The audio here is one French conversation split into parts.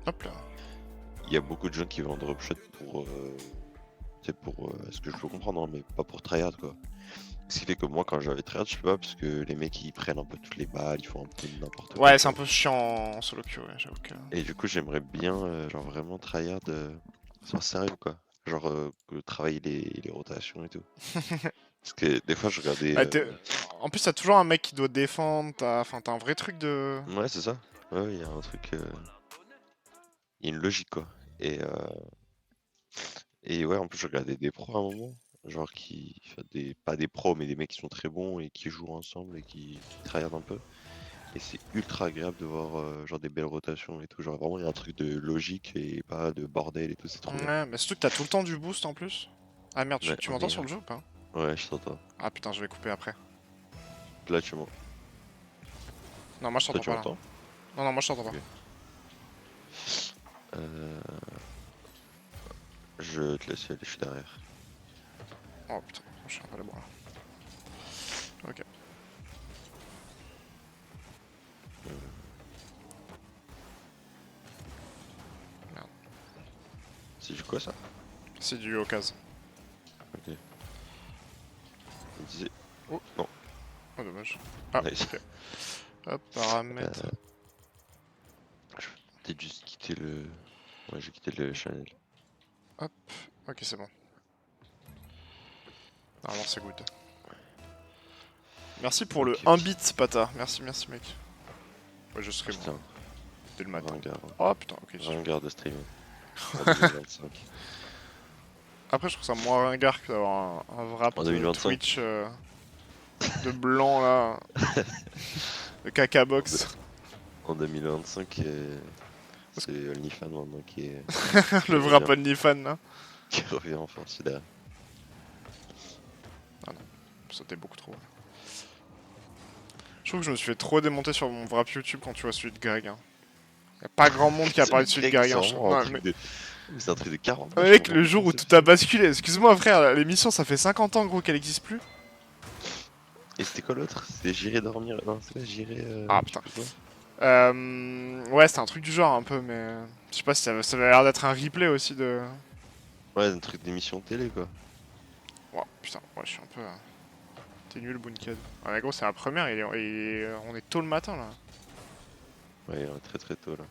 Hop là. Il y a beaucoup de gens qui vont en drop shot pour. C'est pour. Ce que je peux comprendre, hein, mais pas pour tryhard quoi. Ce qui fait que moi, quand j'avais tryhard, je sais pas, parce que les mecs ils prennent un peu toutes les balles, ils font un peu n'importe quoi, Ouais, tu c'est un vois. peu chiant en solo queue, ouais, j'avoue que. Et du coup, j'aimerais bien, genre vraiment tryhard sans sérieux quoi. Genre travailler les rotations et tout. Parce que des fois, je regardais. Ouais, en plus, t'as toujours un mec qui doit défendre, enfin, t'as un vrai truc de. Ouais, c'est ça. Ouais, il y a un truc. Il y a une logique quoi. Et, et ouais, en plus, je regardais des pros à un moment. Genre qui. Enfin, pas des pros, mais des mecs qui sont très bons et qui jouent ensemble et qui tryhardent un peu. Et c'est ultra agréable de voir genre des belles rotations et tout. Genre vraiment, il y a un truc de logique et pas de bordel et tout, c'est trop bien. Ouais, mais surtout que t'as tout le temps du boost en plus. Ah merde, Ouais, tu on m'entends est. sur le jeu ou pas? Ouais, je t'entends. Ah putain, je vais couper après. Là, tu m'entends. Non, moi je Toi, t'entends tu pas là. m'entends? Non, non, moi je t'entends pas. Ok. Je te laisse y aller, je suis derrière. Oh putain, je suis un peu là-bas là. Ok. Euh, Merde. c'est du quoi ça? C'est du Okaz. Ok. Il disait. Oh, Non, oh dommage. Ah, nice. ok. Hop, paramètres. Je vais peut-être juste quitter le. Ouais, j'ai quitté le channel. Hop, ok, c'est bon. Normalement, c'est good. Merci pour le Ok, 1 bit, Pata. Merci, merci, mec. Ouais, je serai bon. putain, Dès le matin. ringard. Hein. Oh putain, ok, super. Ringard de streamer en 2025. Après, je trouve ça moins ringard que d'avoir un wrap En 2025? Twitch de blanc là, de caca En, deux- box. en 2025, c'est OnlyFans maintenant Le qui wrap revient. OnlyFans là. Qui revient en force, il a. Ah non, c'était beaucoup trop. Je trouve que je me suis fait trop démonter sur mon wrap YouTube quand tu vois celui de Greg. Hein. Y a pas grand monde qui a parlé Celui de de celui de Greg, Greg. c'est Hein. vraiment un Non, truc de. Mais c'est un truc de 40 ans, je mec, comprends le pas jour comment où c'est tout a possible. basculé, excuse-moi frère, l'émission ça fait 50 ans gros qu'elle existe plus. Et c'était quoi l'autre? C'était J'irai dormir. Non, c'est quoi? J'irai. Ah Je sais putain. plus quoi. Ouais, c'était un truc du genre un peu, mais je sais pas si ça avait l'air d'être un replay aussi de. Ouais, un truc d'émission de télé quoi. Oh putain, ouais, je suis un peu. T'es nul, Bunkhead. Ah, mais gros, c'est la première, on est tôt le matin là. Ouais, très très tôt là.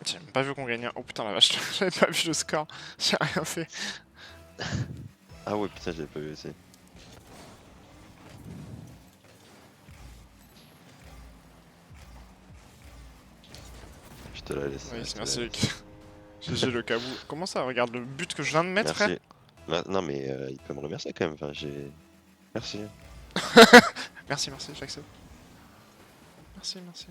J'ai même pas vu qu'on gagnait. Oh putain, la vache, j'avais pas vu le score. J'ai rien fait. Ah ouais, putain, j'avais pas vu aussi. Je te la laisse, Oui, je te la merci, laisse. mec. GG le cabou. Comment ça, regarde le but que je viens de mettre, frère. Merci. Non, mais il peut me remercier quand même. Enfin, j'ai. Merci. Merci, merci, j'accepte. Merci, merci.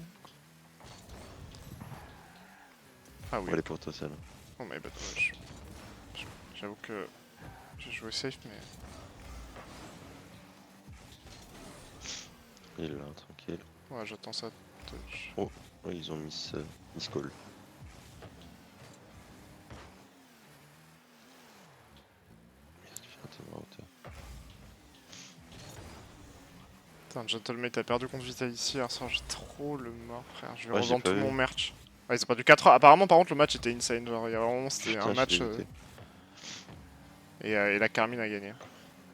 Ah On oui, va aller ok. pour toi, ça là. Oh my bad, ouais, j'avoue que j'ai joué safe, mais. Il est là, tranquille. Ouais, j'attends ça. Touch. Oh, ouais, ils ont Miss Call. Merde, tu fais un thème en hauteur. Putain, Gentleman, t'as perdu contre Vitality hier soir, j'ai trop le mort, frère. Je vais Ouais, j'ai revendre pas tout mon vu. merch. Ouais, ils ont perdu 4 heures. Apparemment, par contre, le match était insane. Genre, il y a vraiment, c'était un Putain, je match. l'ai noté. Et la Carmine a gagné.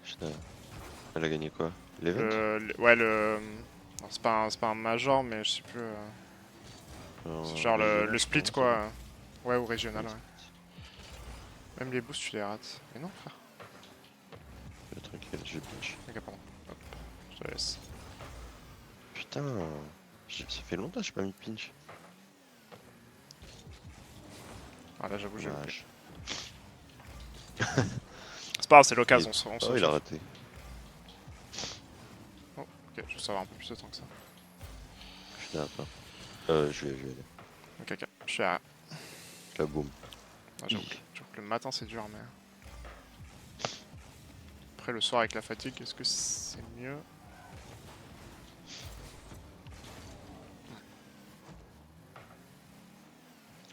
Putain. Elle a gagné quoi? L'event? Ouais, non, c'est pas un major, mais je sais plus. C'est genre Régional, le je split, pense, ouais. quoi. Ouais, ou régional, Ouais, ouais. Même les boosts, tu les rates. Mais non, frère. tranquille, je pinch. Ok, pardon. Hop, je te laisse. Putain, ça fait longtemps que j'ai pas mis de pinch. Ah là, j'avoue, j'ai loupé. Dommage. C'est pas grave, c'est l'occasion, on Oh, se il a chauffe. raté. Oh, ok, je veux savoir un peu plus de temps que ça. Je suis d'accord. Je vais aller. Ok, ok, je suis à. La boum. Ah, j'avoue que le matin, c'est dur, mais. Après, le soir, avec la fatigue, est-ce que c'est mieux?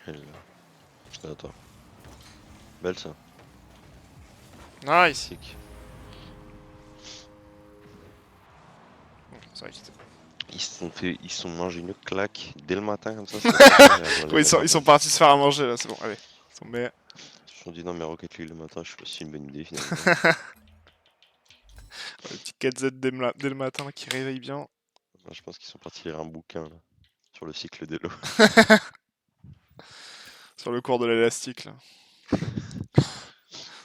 Elle est là. Je t'attends. Belle ça. Nice! Sick. Ok, ça va quitter. Ils se sont mangés une claque dès le matin comme ça. C'était pas agréable, Ouais, ils sont partis se faire à manger là, c'est bon, allez. Ils sont mais... Ils se sont dit non mais Rocket League le matin, je sais pas si c'est une bonne idée finalement. Le petit 4Z dès le matin là, qui réveille bien. Moi, je pense qu'ils sont partis lire un bouquin là, sur le cycle des lots. Sur le cours de l'élastique là.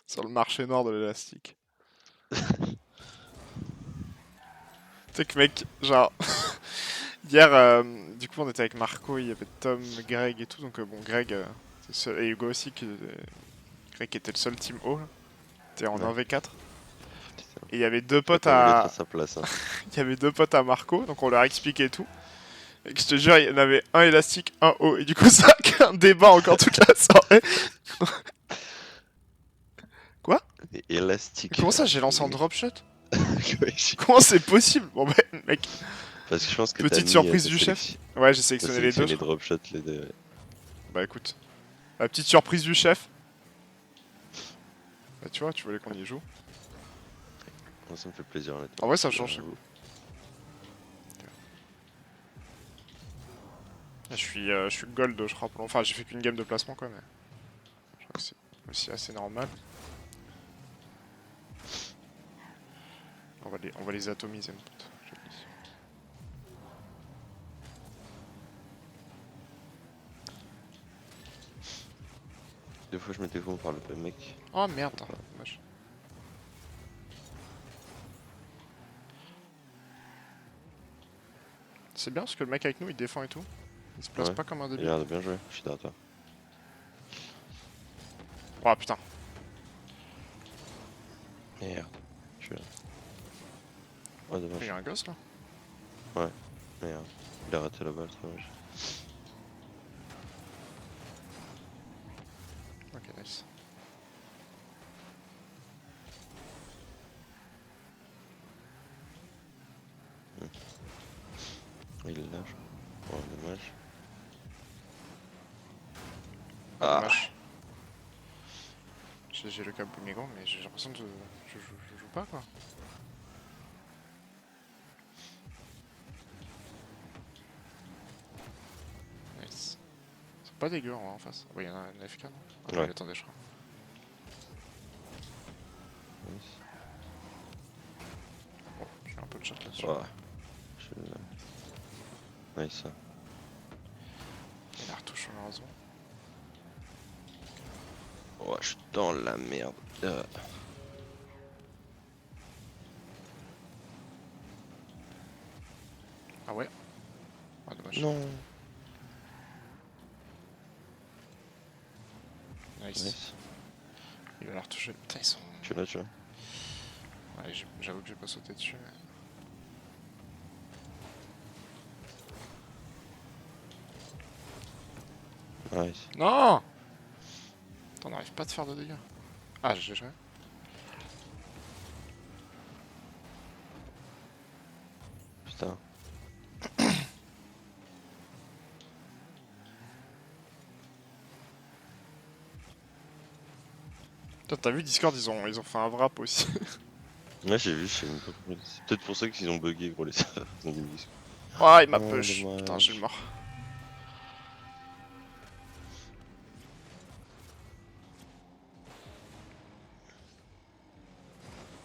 Sur le marché noir de l'élastique. Tu sais que mec, genre... Hier, du coup on était avec Marco, il y avait Tom, Greg et tout, donc bon Greg, et Hugo aussi, Greg était le seul team O là. T'es en Ouais. 1v4. Putain. Et il y avait deux Toi, potes t'as voulu être à à... sa place. Hein. Il y avait deux potes à Marco, donc on leur expliquait tout. Et que je te jure, il y en avait un élastique, un haut. Et du coup, ça a créé un débat encore toute la soirée. Quoi? Et élastique. Comment ça, j'ai lancé en drop shot? Ouais, Comment c'est possible? Bon bah, mec, parce que je pense que petite t'as surprise t'as du chef. sélectionné, Ouais, j'ai t'as sélectionné les deux. sélectionné drop shot les deux. Ouais. Bah écoute, la petite surprise du chef. Bah tu vois, tu voulais qu'on y joue. Moi, ça me fait plaisir honnêtement. En vrai, ça parce que, change, c'est cool. Je suis gold, je crois. Enfin, j'ai fait qu'une game de placement, quoi, mais... Je crois que c'est aussi assez normal. On va les atomiser, mon pote. Je te le dis. Des fois, je me défends par le mec. Oh merde, dommage. C'est bien parce que le mec avec nous il défend et tout. Il se place Ouais. pas comme un Il a débile. l'air de bien jouer. Je suis derrière toi. Oh putain. Merde. Je suis là. Ouais, Il y dommage. a un gosse là. Merde. Il a raté la balle, c'est dommage. Ok, nice. Il est là, je crois. Ouais, dommage. Ah, dommage. J'ai le câble Boumigan, mais j'ai l'impression de. Je joue pas quoi. Nice. C'est pas dégueu en face. Ah bah y'en a un AFK non? Ah non, Ouais. il attendait, je crois. Nice. Bon, j'ai un peu de chat là-dessus. Ouais. Nice. Il a retouché malheureusement. Ouais, je suis dans la merde. Ah ouais? Ah dommage. Non. Nice. Nice. Il va la retoucher. Putain, ils sont. Tu l'as, tu vois. Ouais, j'avoue que j'ai pas sauté dessus, mais. Nice. Non! Attends, on n'arrive pas à te faire de dégâts. Ah, j'ai joué. Putain. Toi, t'as vu Discord, ils ont fait un wrap aussi. Ouais, j'ai vu, je sais même pas pourquoi. C'est peut-être pour ça qu'ils ont bugué, gros, les serveurs. Ils ont dit, Oh, il m'a oh, push. dommage. Putain, j'ai le mort.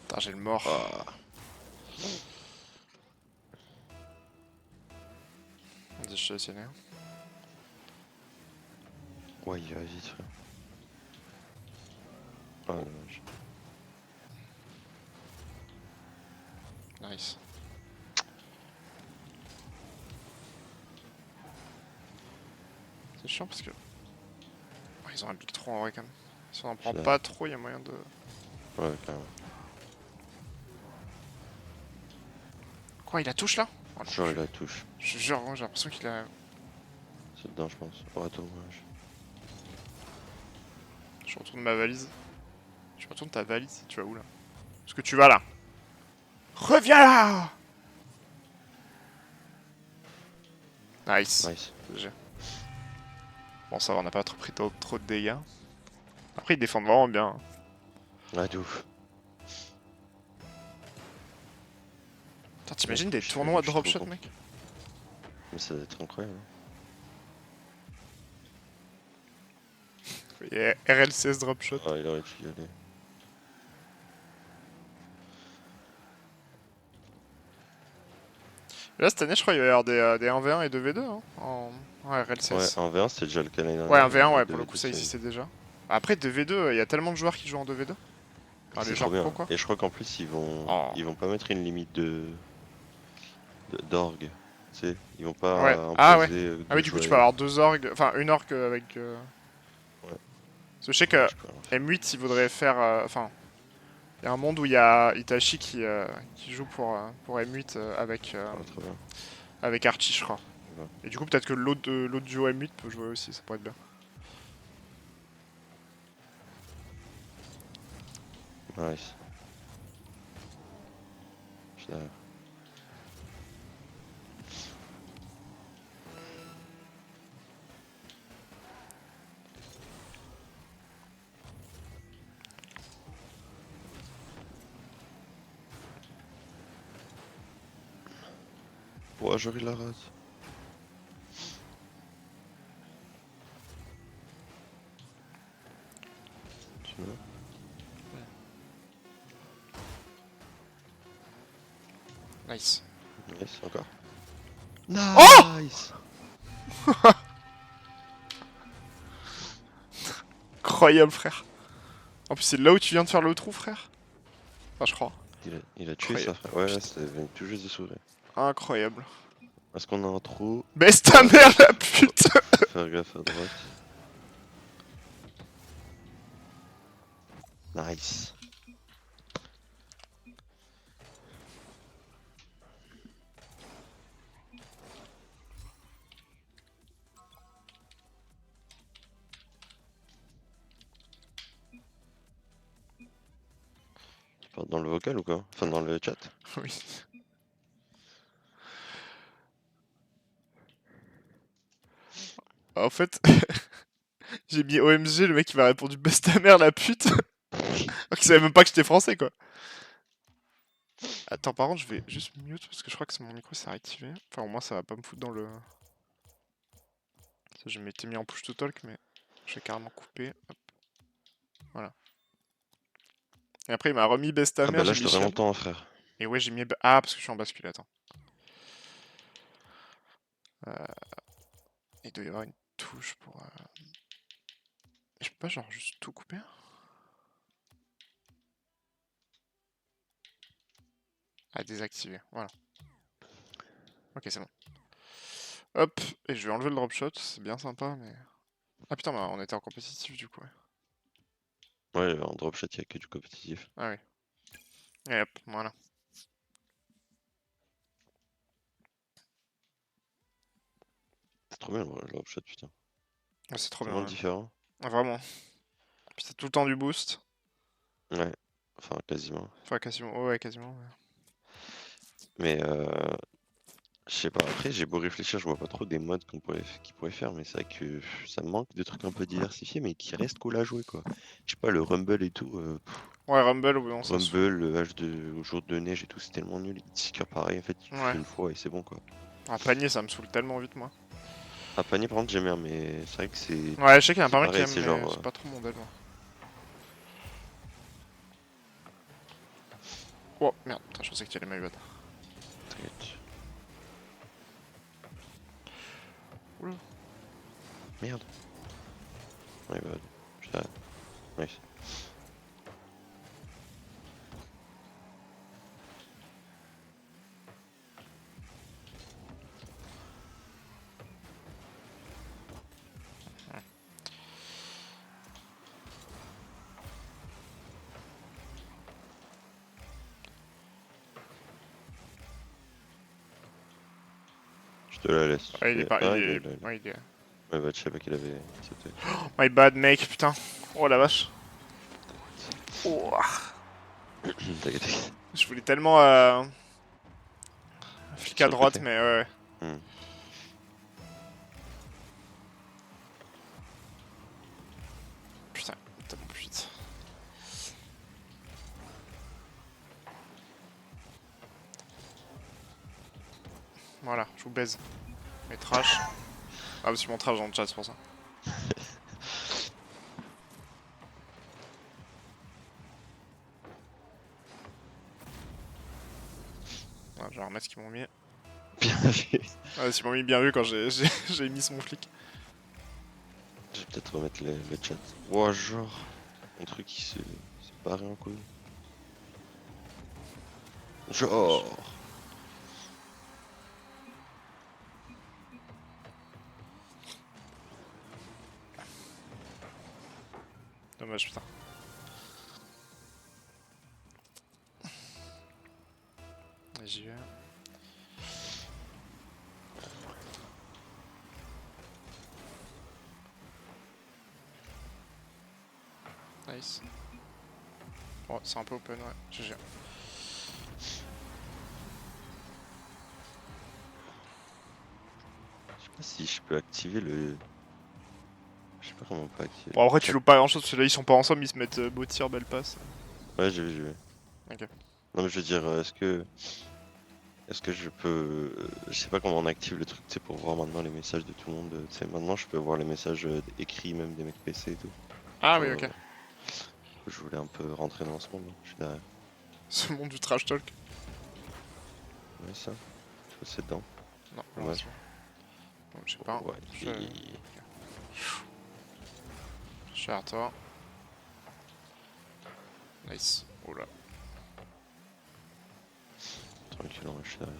Putain, j'ai le mort. Ah. Vas-y, je te laisse y aller. Ouais, il va vite, frère. Ah, dommage. Nice. C'est chiant parce que. Oh, ils ont un big 3 en vrai quand même. Si on en prend Là. pas trop, il y a moyen de. Ouais, carrément. Quoi, il la touche là? Oh, non, Genre, il la touche. je jure, moi j'ai l'impression qu'il a. C'est dedans, je pense. Oh, dommage. Je retourne ma valise. Tu retournes ta valise, tu vas où là? Est-ce que tu vas là? Reviens là! Nice. Nice. GG. Bon, ça va, on n'a pas trop pris trop de dégâts. Après, ils défendent vraiment bien. Ouais, de ouf. Putain, t'imagines des tournois de dropshot, mec? Mais ça va être incroyable. Et RLCS drop shot. Ah, il aurait dû y aller. Là, cette année, je crois qu'il va y avoir des 1v1 et 2v2 hein, en Ouais, RLCS. 1v1 c'était déjà le cas l'année Ouais, dernière. 1v1, et ouais, pour le 2v2, coup, ça c'est existait déjà. Après, 2v2, il y a tellement de joueurs qui jouent en 2v2. Enfin, c'est les trop joueurs pro, bien. quoi. Et je crois qu'en plus Oh. ils vont pas mettre une limite d'orgue. Tu sais, ils vont Ouais. pas Ah ouais. imposer Ah de oui, du coup, tu jouer. peux avoir deux orgues. Enfin, une orgue avec. Ouais, Parce que je sais ouais, que tu peux rien faire. M8, il voudrait faire. Enfin, il y a un monde où il y a Itachi qui joue pour M8 Ah, trop bien. avec Archie, je crois. Ouais. Et du coup, peut-être que l'autre duo M8 peut jouer aussi, ça pourrait être bien. Nice. Je suis derrière. Ouais, j'aurais la rate. Tu veux? Nice. Nice, encore. Oh Nice! Incroyable, frère. En plus, c'est là où tu viens de faire le trou, frère. Enfin, je crois. Il a tué Incroyable. ça, frère. Ouais, ouais, ça vient tout juste de s'ouvrir. Incroyable. Est-ce qu'on a un trou? Baisse ta mère, la pute. Faut faire gaffe à droite. Nice. Tu parles dans le vocal ou quoi? Enfin, dans le chat? Oui. En fait, j'ai mis OMG, le mec il m'a répondu baisse ta mère, la pute. Donc il savait même pas que j'étais français, quoi. Attends, par contre, je vais juste mute parce que je crois que mon micro s'est réactivé. Enfin, au moins, ça va pas me foutre dans le. Ça, je m'étais mis en push to talk, mais je vais carrément couper. Hop. Voilà. Et après, il m'a remis baisse ta Ah mère, bah là, j'ai je mis devrais chial. m'entendre, frère. Et ouais, j'ai mis. Ah, parce que je suis en bascule, attends. Il doit y avoir une touche pour. Je peux pas, genre, juste tout couper? Ah, désactiver, voilà. Ok, c'est bon. Hop, et je vais enlever le drop shot, c'est bien sympa, mais. Ah putain, bah, on était en compétitif du coup, ouais. Ouais, en drop shot, il y a que du compétitif. Ah oui. Et hop, voilà. C'est trop bien le drop shot, putain. Ah, c'est trop bien, Tellement ouais. différent. Ah, vraiment. Puis t'as tout le temps du boost. Ouais, enfin, quasiment. Enfin, quasiment. Oh, ouais, quasiment. Ouais. Mais je sais pas, après j'ai beau réfléchir, je vois pas trop des modes qu'ils pourraient faire, mais c'est vrai que ça me manque de trucs un peu diversifiés, mais qui restent cool à jouer quoi. Je sais pas, le Rumble et tout, Ouais, Rumble, oui, on s'en Rumble, saoule. le au jour de neige et tout, c'est tellement nul. Hitseeker pareil, en fait, tu Ouais. fais une fois et c'est bon quoi. Un panier, ça me saoule tellement vite, moi. À panier par contre j'aime bien, mais c'est vrai que Ouais, je sais qu'il y en a c'est pas mal qui pareil, aiment, c'est mais genre. c'est pas trop mon délire, moi. Oh, merde, putain, je pensais que tu allais m'aider. T'inquiète. Oula. Merde. Ouais, bah, j'arrête. Nice. Je te la laisse. Ouais, il est pas. Ah, il est là. Ouais, il est. Ouais, bah, je savais qu'il avait accepté. My bad, mec, putain. Oh la vache. Oh. T'inquiète, t'inquiète. Je voulais tellement. Flic à Sur le droite, côté. mais ouais. Hmm. Putain, tellement plus vite. Voilà, je vous baise. Mais trash. Ah, parce que mon trash dans le chat, c'est pour ça. Ah, je vais remettre ce qu'ils m'ont mis. Bien vu. Ouais, ils m'ont mis bien vu quand j'ai mis son flic. Je vais peut-être remettre le chat. Ouah, genre. Un truc qui s'est barré en couille. Genre. Dommage, putain. Et j'y vais. Nice. Oh, c'est un peu open, ouais. GG. Je sais pas si je peux activer le. Je sais pas comment on peut activer. Bon, après, tu loupes pas grand chose parce que là, ils sont pas ensemble, ils se mettent beau tir, belle passe. Ouais, j'ai vu, j'ai vu. Ok. Non, mais je veux dire, est-ce que je peux. Je sais pas comment on active le truc, tu sais, pour voir maintenant les messages de tout le monde. Tu sais, maintenant je peux voir les messages écrits, même des mecs PC et tout. Ah oui, Genre, ok. je voulais un peu rentrer dans ce monde, je suis derrière. Ce monde du trash talk. Ouais, ça. Je peux c'est dedans. Non, Dommage. ouais. Donc, je sais pas. Ouais. Je suis à toi. Nice. Oula. Tranquille, ouais, je suis derrière.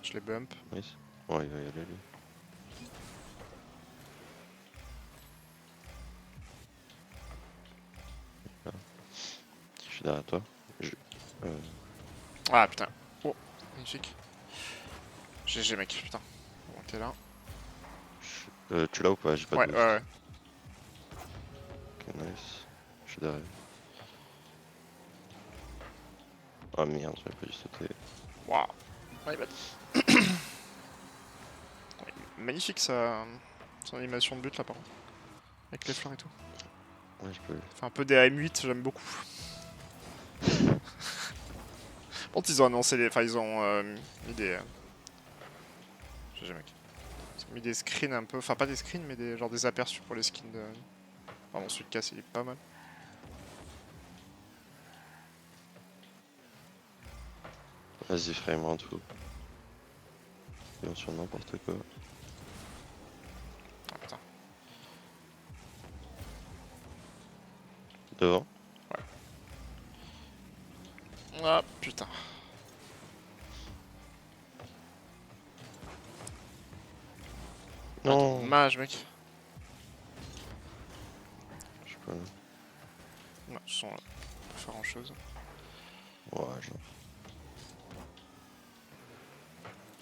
Je les bump. Nice. Ouais, il va y aller lui. Là. Je suis derrière toi. Euh, Ah putain. Oh, magnifique. GG mec, putain. Bon, t'es là. tu l'as ou pas? J'ai pas de Ouais, boost. ouais, ouais. Ok, nice. Je suis derrière. Ah merde, j'avais pas dû sauter. Waouh. Ouais, bah... ouais, magnifique ça. Son animation de but là par contre. Avec les fleurs et tout. Ouais, je peux. Fait un peu des AM8, j'aime beaucoup. Par contre, ils ont annoncé les. Enfin, ils ont mis des. GG mec. Ils ont mis des screens un peu. Enfin, pas des screens, mais des genre des aperçus pour les skins de. Pardon, celui de casse, il est pas mal. Vas-y, frame en tout. Bien sur n'importe quoi. Ah putain. Devant. Ah putain. Ah, Non. dommage mec. Je sais pas. Non, de toute façon, on peut faire grand chose. Ouais, genre.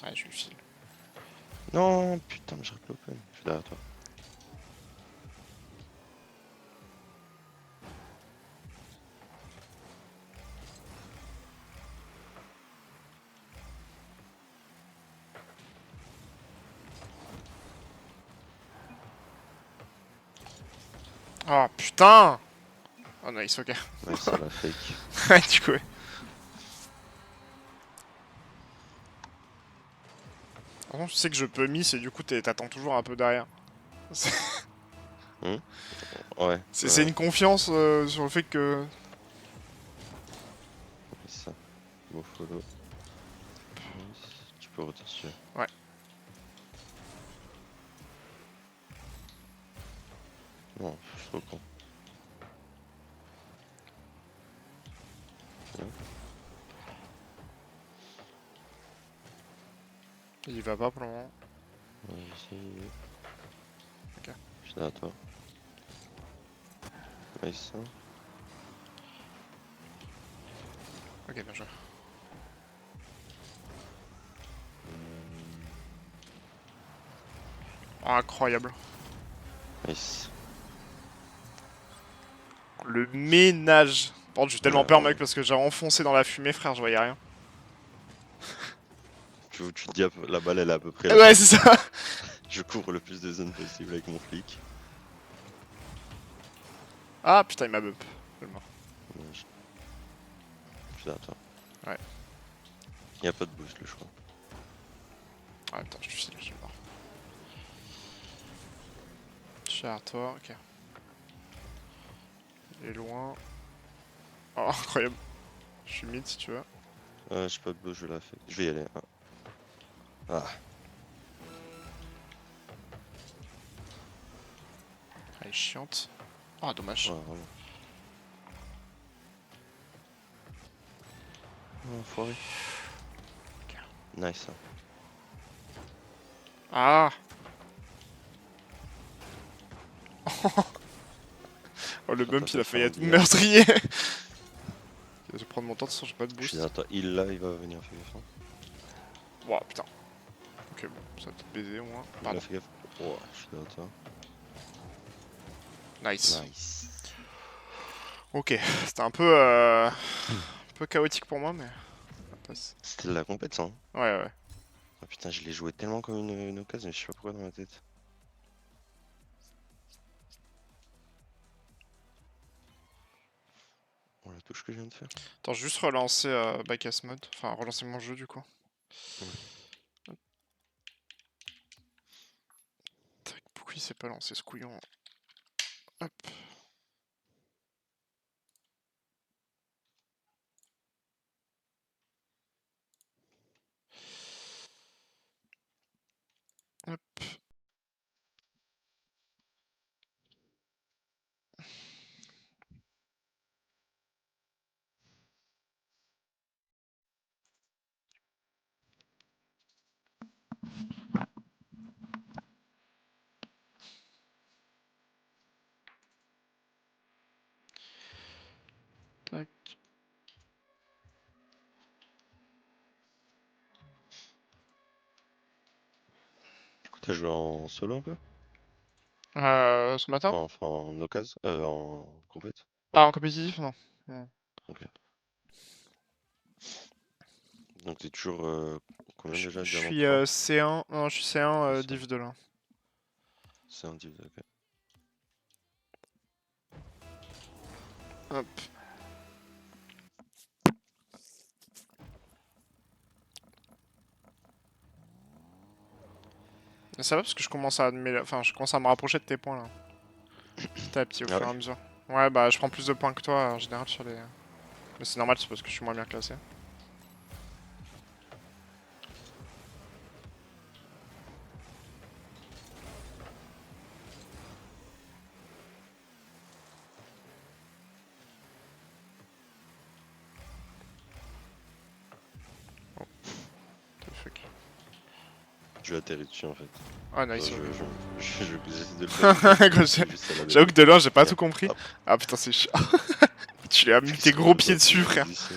Ouais, je lui file. Non, putain, mais j'ai raté l'open. Je suis derrière toi. Oh putain. Oh nice, ok. Ouais, c'est la fake. Ouais, du coup, ouais. Par contre, tu sais que je peux miss et du coup, t'attends toujours un peu derrière. Hmm ouais. C'est une confiance sur le fait que. C'est ça. Beau follow. Nice. Tu peux retourner dessus. Ouais. Non, je suis trop con. Il y va pas pour le moment. Vas-y. Ok. Je suis derrière toi. Nice. Ok, bien joué. Oh, incroyable. Nice. Le ménage. Par contre, j'ai tellement Ouais, peur, ouais. mec, parce que j'ai enfoncé dans la fumée, frère, je voyais rien. Tu te dis, la balle elle est à peu près là. Ouais, c'est ça. Je couvre le plus de zones possible avec mon flic. Ah putain, il m'a bump. Je suis mort. Dommage. Je suis derrière toi. Ouais. Il n'y a pas de boost, le choix. Ah putain, je suis mort. suis derrière toi, ok. Il est loin. Oh, incroyable. Je suis mid si tu veux. J'ai pas de bow, je vais la faire. Je vais y aller. Ah. Elle est chiante. Ah, dommage. Ouais, vraiment. Oh, enfoiré. Ok. Nice. Hein. Ah. Oh, le bump Attends, il a je fais failli un être billard. meurtrier. Je vais prendre mon temps, de toute façon j'ai pas de Je suis boost. derrière toi. Il là, il va venir, fais gaffe. Hein. Ouah, putain. Ok, bon, ça va peut-être baiser au moins. Il Pardon. a fait gaffe. Oh, je suis derrière toi. Nice. Nice. Ok, c'était un peu chaotique pour moi, mais ça passe. C'était de la compète, ça. Hein. Ouais, ouais. Ah putain, je l'ai joué tellement comme une occasion, mais je sais pas pourquoi dans la tête. Oh, la touche que je viens de faire. Attends, juste relancer Backcast mode. Enfin, relancer mon jeu du coup. Ouais. Tac, pourquoi il s'est pas lancé ce couillon? Hop. Hop. Tac. Du coup, t'as joué en solo un peu? Ce matin? Enfin, en occasion? En compète? Ouais, Ah, en compétitif? Non. Non. ok. Donc t'es toujours combien Je déjà? Diamant suis 3? C1. Non, je suis C1 C'est Div 2 là. c'est un div, ok. Hop. Mais ça va parce que je commence à enfin, je commence à me rapprocher de tes points là. Petit à petit au Ah fur et ouais? à mesure. Ouais, bah je prends plus de points que toi en général sur les. Mais c'est normal, c'est parce que je suis moins bien classé. Oh, what the fuck. Je vais atterrir dessus en fait. Ah, Genre, nice, ok. j'essaie de le valider. Gros, C'est juste à la j'avoue que de loin j'ai pas tout compris. Hop. Ah putain, c'est chiant. Tu lui as mis Ils tes sont gros même pieds pas dessus, frère. position.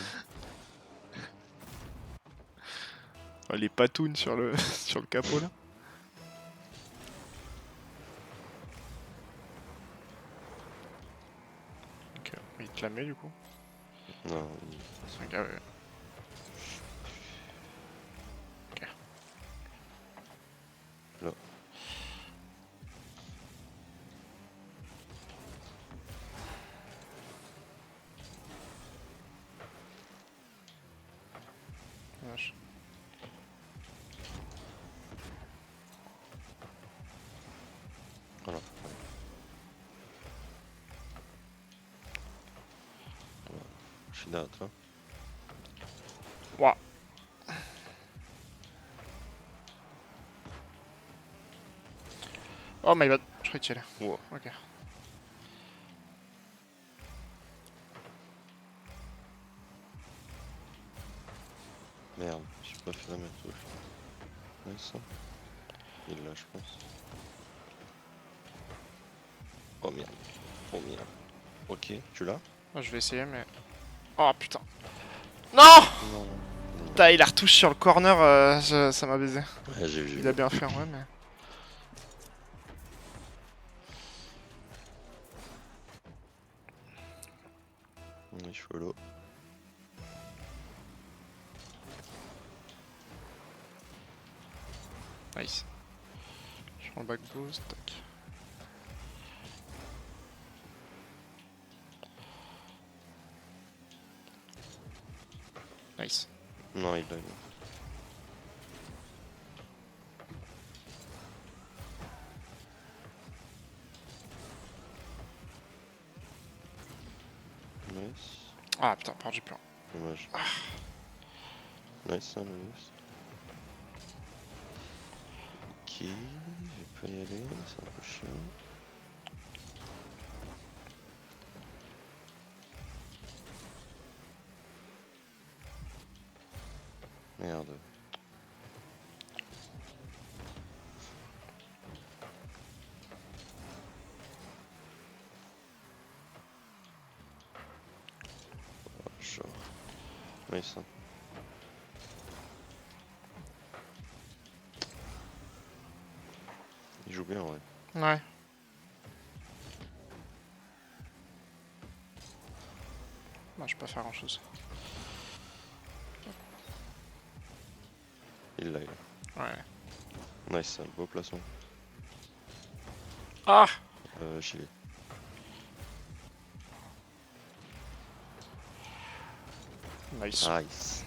Oh, les patounes sur le, sur le capot là. Ok, il te la met du coup. Non, Ok, ouais. Ok. là. Dommage. Voilà. Voilà. Je suis derrière toi. Ouah. Oh my god, je crois que tu es là. Wow. Ok. Merde, j'ai pas fait la même touche. Nice. Hein. Il l'a, je pense. Oh merde. Oh merde. Ok, tu l'as? Oh, je vais essayer, mais. Oh putain. Non! Non. Putain, il a retouché sur le corner, ça m'a baisé. Ouais, j'ai vu. Il a bien fait en vrai, mais. Je suis follow. Nice. Je prends le back boost, tac. Nice. Non, il l'a. Nice. Ah putain, perdu plein. Dommage. Nice, hein, nice. Ok, je vais pas y aller, c'est un peu chiant. Merde. Genre. Nice, hein. Il joue bien, ouais. Ouais. Moi, je peux pas faire grand chose. Il l'a, il a. Ouais. Nice, un beau placement. Ah! J'y vais. Nice. Nice.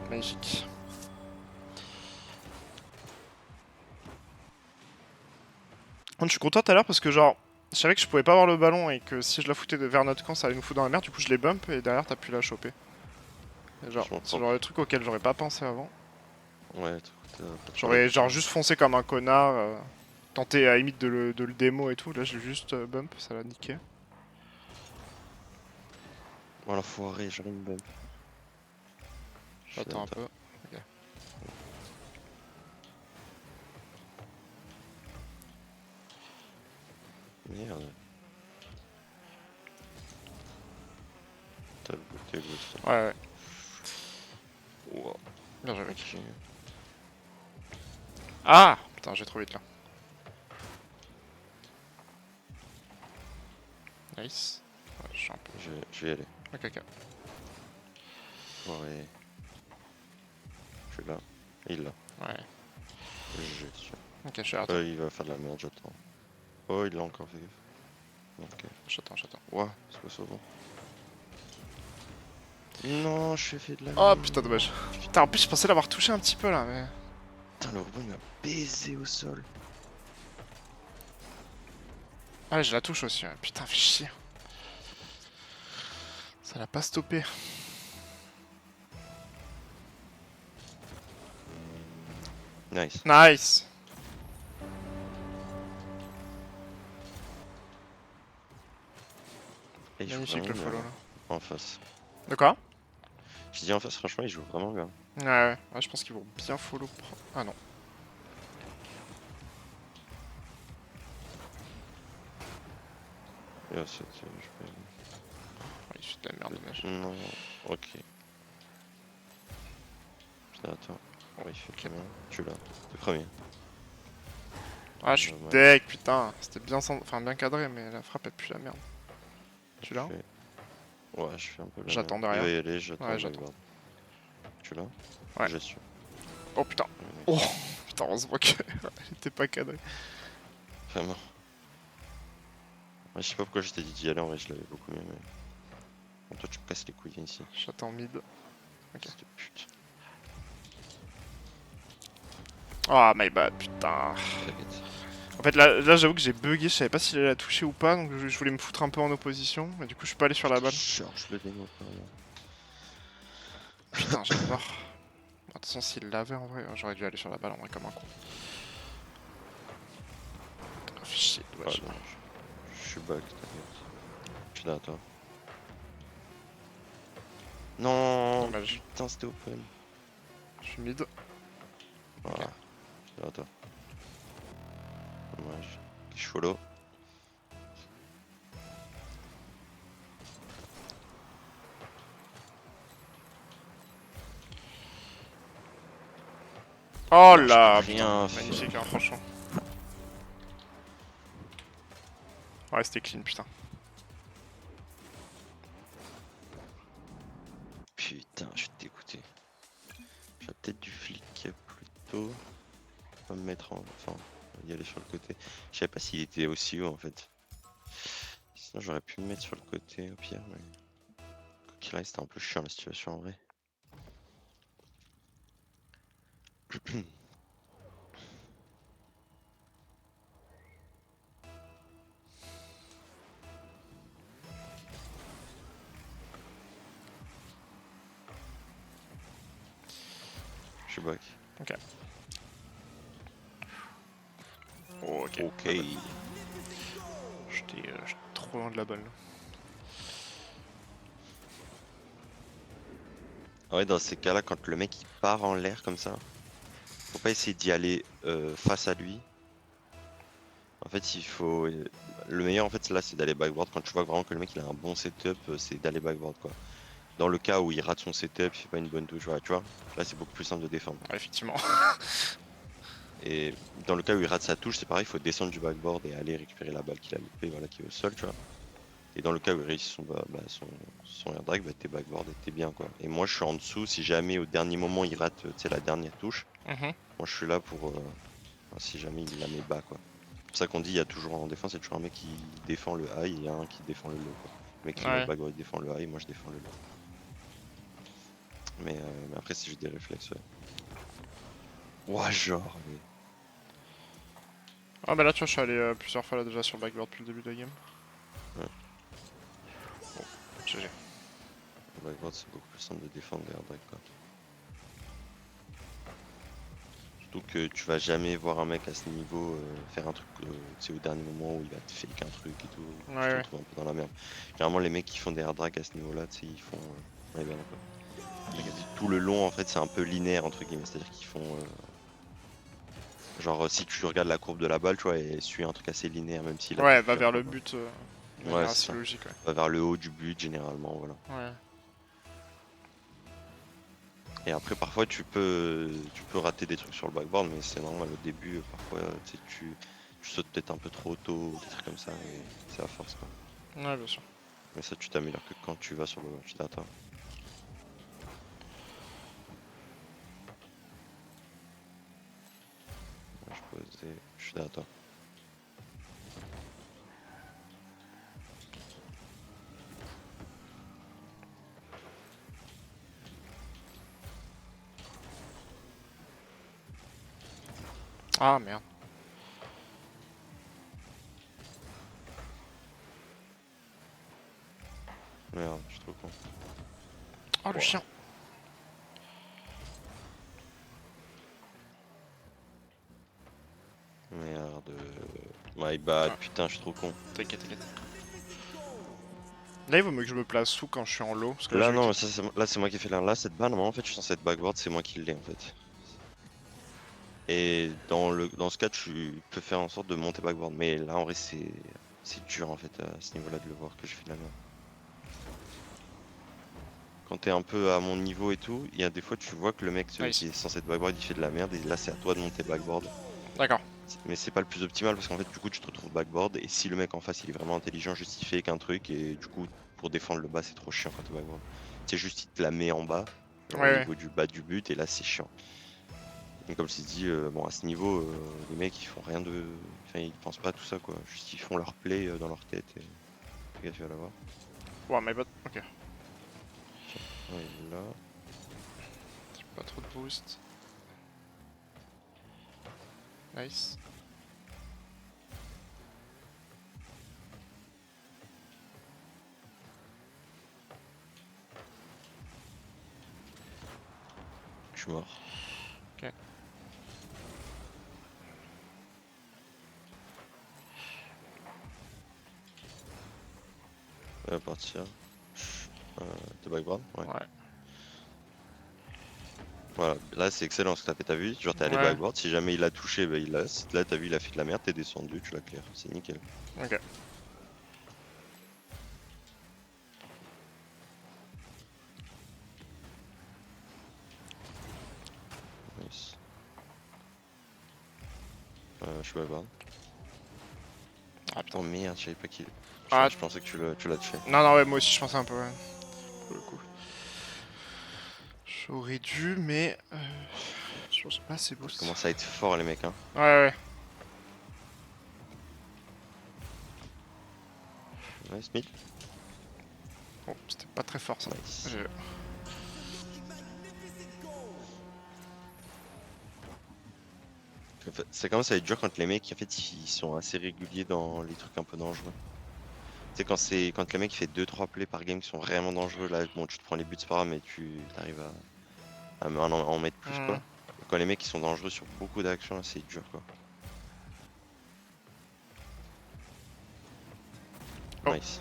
Magnifique. Je suis content tout à l'heure parce que genre, je savais que je pouvais pas avoir le ballon et que si je la foutais vers notre camp ça allait nous foutre dans la merde, du coup je l'ai bump et derrière t'as pu la choper. Et genre, Franchement c'est propre. genre le truc auquel j'aurais pas pensé avant. Ouais, t'as pas de J'aurais problème. genre juste foncé comme un connard, tenté à la limite de le démo et tout, là je l'ai juste bump, ça l'a niqué. Oh l'enfoiré, j'aurais une bump. Attends un peu. Ok. Merde. T'as le boost. Ouais, ouais. Wow. Bien joué mec. Ok. Ah! Putain, j'ai trop vite là. Nice. Ouais, je suis un peu. Je vais y aller. Ok, ok. Ouais. Je suis là. Il l'a. Ouais. Je suis. Ok, je suis à toi. Il va faire de la merde, j'attends. Oh, il l'a encore fait gaffe. Ok. J'attends, j'attends. Ouah, c'est pas souvent. Non, je fait de la Oh merde. putain, dommage. Putain, en plus je pensais l'avoir touché un petit peu là, mais. Putain, le rebond il m'a baisé au sol. Ah ouais, je la touche aussi, ouais. Putain, fais chier. Ça l'a pas stoppé. Nice. Nice. Et il joue Magnifique vraiment le bien, follow là. là. En face. De quoi? Je dis en face, franchement, il joue vraiment bien. Ouais, ouais, je pense qu'ils vont bien follow. Ah non. Et c'est, je peux... Ouais, il fait de la merde, dommage. Non, ok. Putain, attends. Oh, il fait Ok. combien? Tu l'as. T'es premier. Ah, je suis Dommage. deck, putain. C'était bien, enfin, bien cadré, mais la frappe elle pue la merde. Tu l'as? Ouais, je fais un peu la J'attends merde. Il derrière. va y aller, j'attends Ouais, le j'attends. backward. Tu l'as? Ouais. Je suis. Oh putain. Oh putain, heureusement qu'elle était pas cadrée. Vraiment. Ouais, je sais pas pourquoi je t'ai dit d'y aller, en vrai, je l'avais beaucoup mieux, mais... Bon, toi, tu me casses les couilles, viens ici. J'attends mid. Ok. Fils de pute. Ah, my bad, putain. T'inquiète. En fait, là j'avoue que j'ai bugué, je savais pas s'il allait la toucher ou pas, donc je voulais me foutre un peu en opposition, mais du coup je suis pas allé sur la balle. Charge le démo, carrément. Putain, j'ai peur. De toute façon, s'il l'avait en vrai, j'aurais dû aller sur la balle en vrai comme un con. Oh, shit, Ah, dommage. non, je suis back, t'inquiète. Je suis là, toi. Non, Dommage. putain, c'était open. Je suis mid. Voilà. Je suis là, toi. Dommage. Je suis follow. Oh Non, je là, peux putain, rien faire. magnifique, hein, franchement. Ouais, c'était clean, putain. Putain, je suis dégoûté. J'aurais peut-être dû flic plus tôt. Pas me mettre en... Enfin, y aller sur le côté. Je savais pas s'il était aussi haut, en fait. Sinon, j'aurais pu me mettre sur le côté, au pire, mais... Quoi qu'il reste, c'était un peu chiant, la situation, en vrai. Je suis back. Ok. Oh, ok. Ok. J'étais trop loin de la balle. Ouais, dans ces cas-là, quand le mec il part en l'air comme ça, faut pas essayer d'y aller face à lui. En fait, il faut. Le meilleur, en fait, là, c'est d'aller backboard. Quand tu vois vraiment que le mec il a un bon setup, c'est d'aller backboard quoi. Dans le cas où il rate son setup, il fait pas une bonne touche, voilà, tu vois. Là, c'est beaucoup plus simple de défendre. Ouais, effectivement. Et dans le cas où il rate sa touche, c'est pareil, il faut descendre du backboard et aller récupérer la balle qu'il a loupée, voilà, qui est au sol, tu vois. Et dans le cas où il réussit son air drag, bah, t'es backboard et t'es bien quoi. Et moi, je suis en dessous. Si jamais au dernier moment il rate, tu sais, la dernière touche, moi je suis là pour. Si jamais il la met bas quoi. C'est pour ça qu'on dit il y a toujours en défense, il y a toujours un mec qui défend le high et il y a un qui défend le low quoi. Le mec qui met Ouais. backboard il défend le high, moi je défends le low. Mais après c'est juste des réflexes, ouais. Ouah, genre, mais. Ah bah là tu vois je suis allé plusieurs fois là déjà sur le backboard depuis le début de la game. Ouais. Bon, GG. Le backboard c'est beaucoup plus simple de défendre les air drag quoi. Surtout que tu vas jamais voir un mec à ce niveau faire un truc au dernier moment où il va te fake un truc et tout. Tu te Ouais. retrouves un peu dans la merde. Généralement les mecs qui font des air drag à ce niveau là, tu sais, ils font ouais, ben, quoi. Tout le long en fait c'est un peu linéaire entre guillemets, c'est à dire qu'ils font genre si tu regardes la courbe de la balle tu vois elle suit un truc assez linéaire même s'il a Ouais, touché va plusieurs vers fois le quoi. but de Ouais manière c'est assez ça, logique. Ouais. va vers le haut du but généralement voilà. Ouais. Et après parfois tu peux rater des trucs sur le backboard mais c'est normal au début parfois tu sais, tu sautes peut-être un peu trop tôt, des trucs comme ça et c'est à force quoi. Ouais, bien sûr. Mais ça tu t'améliores que quand tu vas sur le tu t'attends. Je posais, je suis derrière toi. Ah merde. Merde, je suis trop con. Oh le Wow. chien. Merde. My bad, Ah. putain, je suis trop con. T'inquiète, t'inquiète. Là il vaut mieux que je me place où quand je suis en low parce que là, Là, j'ai vu non, qu'il- là c'est moi qui ai fait l'air. Là, cette balle, normalement, en fait, je suis censé être backboard, c'est moi qui l'ai, en fait. Et dans ce cas, tu peux faire en sorte de monter backboard. Mais là, en vrai, c'est dur, en fait, à ce niveau-là, de le voir que je fais de la merde. Quand t'es un peu à mon niveau et tout, il y a des fois, tu vois que le mec Nice. qui est censé être backboard, il fait de la merde. Et là, c'est à toi de monter backboard. D'accord. Mais c'est pas le plus optimal parce qu'en fait, du coup, tu te retrouves backboard. Et si le mec en face, il est vraiment intelligent, juste il fait qu'un truc. Et du coup, pour défendre le bas, c'est trop chiant quand t'es backboard. C'est juste, il te la met en bas, genre Ouais, au ouais. niveau du bas du but. Et là, c'est chiant. Donc, comme je t'ai dit, bon, à ce niveau, les mecs, ils font rien de. Enfin, ils pensent pas à tout ça, quoi. Juste, ils font leur play dans leur tête. Et le gars, tu vas l'avoir. Wow, my bad. Ok. Tiens, ouais, il est là. Pas trop de boost. Nice. Je suis mort. Ok. On va partir. T'es backboard? Ouais. Ouais. Voilà, là c'est excellent ce que t'as fait, t'as vu? Genre t'es allé Ouais. backboard, si jamais il a touché, bah il a. Là t'as vu, il a fait de la merde, t'es descendu, tu l'as clear, c'est nickel. Ok. Nice. Je suis backboard. Ah putain. Oh merde, je savais pas qu'il. Ah. Je pensais que tu l'as tué. Non, non, ouais, moi aussi je pensais un peu, ouais. Pour le coup. J'aurais dû, mais. Je pense pas, c'est Ça boost. commence à être fort les mecs, hein. Ouais, ouais. Nice mid. Bon, c'était pas très fort ça. Nice. En fait, ça commence à être dur quand les mecs en fait ils sont assez réguliers dans les trucs un peu dangereux. Tu sais quand le mec il fait 2-3 plays par game qui sont vraiment dangereux, là bon tu te prends les buts c'est pas grave mais tu arrives à en mettre plus Hmm. quoi. quand les mecs ils sont dangereux sur beaucoup d'actions, c'est dur quoi. Oh. Nice.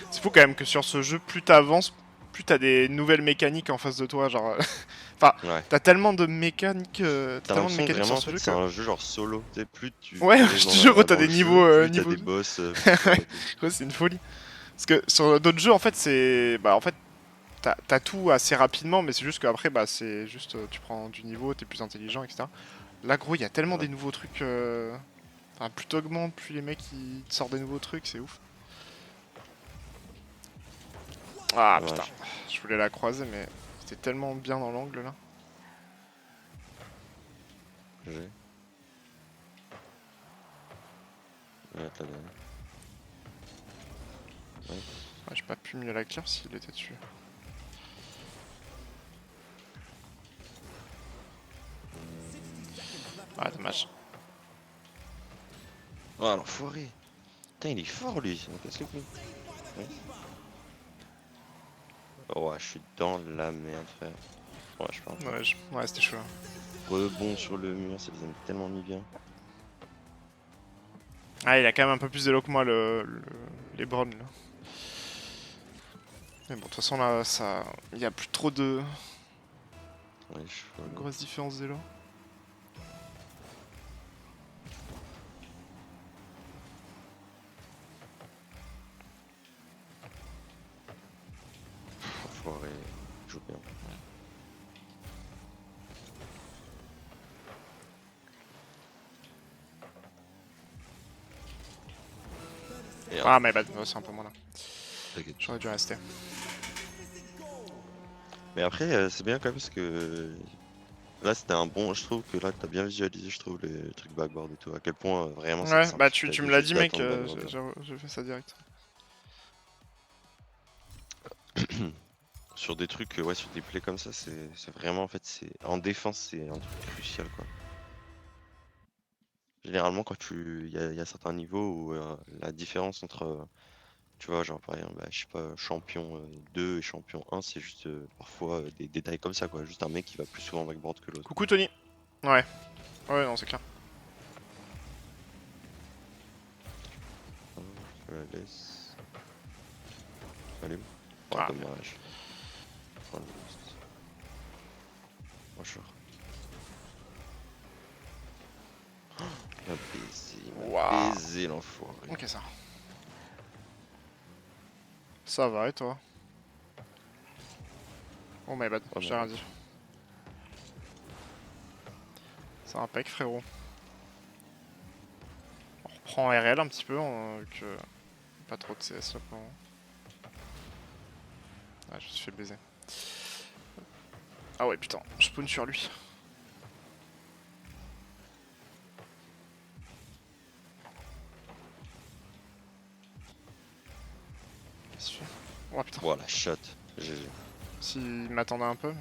C'est fou quand même que sur ce jeu, plus t'avances, plus t'as des nouvelles mécaniques en face de toi. Genre, enfin, Ouais. t'as tellement de mécaniques, T'as l'impression que sur vraiment en ce fait jeu c'est que. un jeu genre solo. Tu sais, plus tu Ouais, progresses je te jure, t'as dans des le jeu, niveaux, plus t'as des boss plus fort et tout. Ouais, c'est une folie. Parce que sur d'autres jeux, en fait, c'est, bah, en fait, t'as tout assez rapidement, mais c'est juste qu'après, bah, c'est juste, tu prends du niveau, t'es plus intelligent, etc. Là, gros, il y a tellement Ouais. des nouveaux trucs. Enfin, plus t'augmentes, plus les mecs ils te sortent des nouveaux trucs, c'est ouf. Ah putain, Dommage. je voulais la croiser, mais c'était tellement bien dans l'angle là. GG. Ouais, t'as gagné. Nice. Ah, j'ai pas pu mieux la clear s'il était dessus. Ah, dommage. Oh l'enfoiré. Putain il est fort lui, on casse les couilles. Ouais. Oh ouais, je suis dans la merde frère. Ouais, je pense. Ouais, ouais c'était chaud là. Rebond sur le mur, ça les a tellement mis bien. Ah, il a quand même un peu plus d'élo que moi, les Browns là. Mais bon, de toute façon là, ça. Il y a plus trop de Ouais, je suis fou. grosses différences d'élo. Enfoiré, il joue bien. Merde, Ah, mais bah, c'est un peu moins là. t'inquiète. J'aurais dû rester. Mais après, c'est bien quand même parce que là c'était un bon. Je trouve que là t'as bien visualisé, je trouve, les trucs backboard et tout. À quel point vraiment ça te Ouais, bah simplifie ta tu me vie l'as juste dit, mec, d'attendre backboard. j'ai fait ça direct. Sur des trucs, ouais, sur des plays comme ça, c'est vraiment en fait, c'est en défense, c'est un truc crucial quoi. Généralement, quand il y a certains niveaux où la différence entre, tu vois, genre par exemple, bah, je sais pas, champion 2 et champion 1, c'est juste parfois des détails comme ça quoi. Juste un mec qui va plus souvent backboard que l'autre. Coucou Tony. Ouais. Ouais, non, c'est clair. Je la laisse. Allez, oh, Ah, dommage. Oh, le boost. Oh, sure. Il m'a baisé, waouh. l'enfoiré. Ok, ça. Ça va, et toi? Oh my bad, Oh, j'ai rien dit. C'est impec, frérot. On reprend RL un petit peu, que pas trop de CS là pour le moment. Ah, je me suis fait baiser. Ah ouais, putain, je spawn sur lui. Qu'est-ce qu'il fait? Oh putain. Voilà, shot. GG. S'il m'attendait un peu,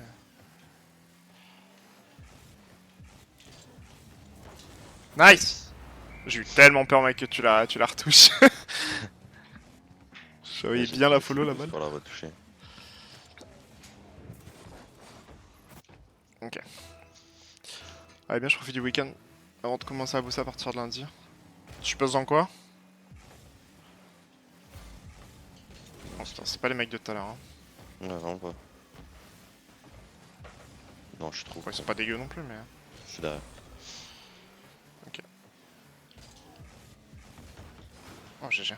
mais. Nice! J'ai eu tellement peur, mec, que tu la retouches. Je voyais J'ai bien la fait full follow la boost balle. pour la retoucher. Ok. Allez, bien, je profite du week-end avant de commencer à bosser à partir de lundi. Tu poses dans quoi? Oh putain, c'est pas les mecs de tout à l'heure. Hein. Ouais, vraiment pas. Non, je trouve Bon, ils sont pas. pas dégueux non plus, mais. Je suis derrière. Ok. Oh, GG.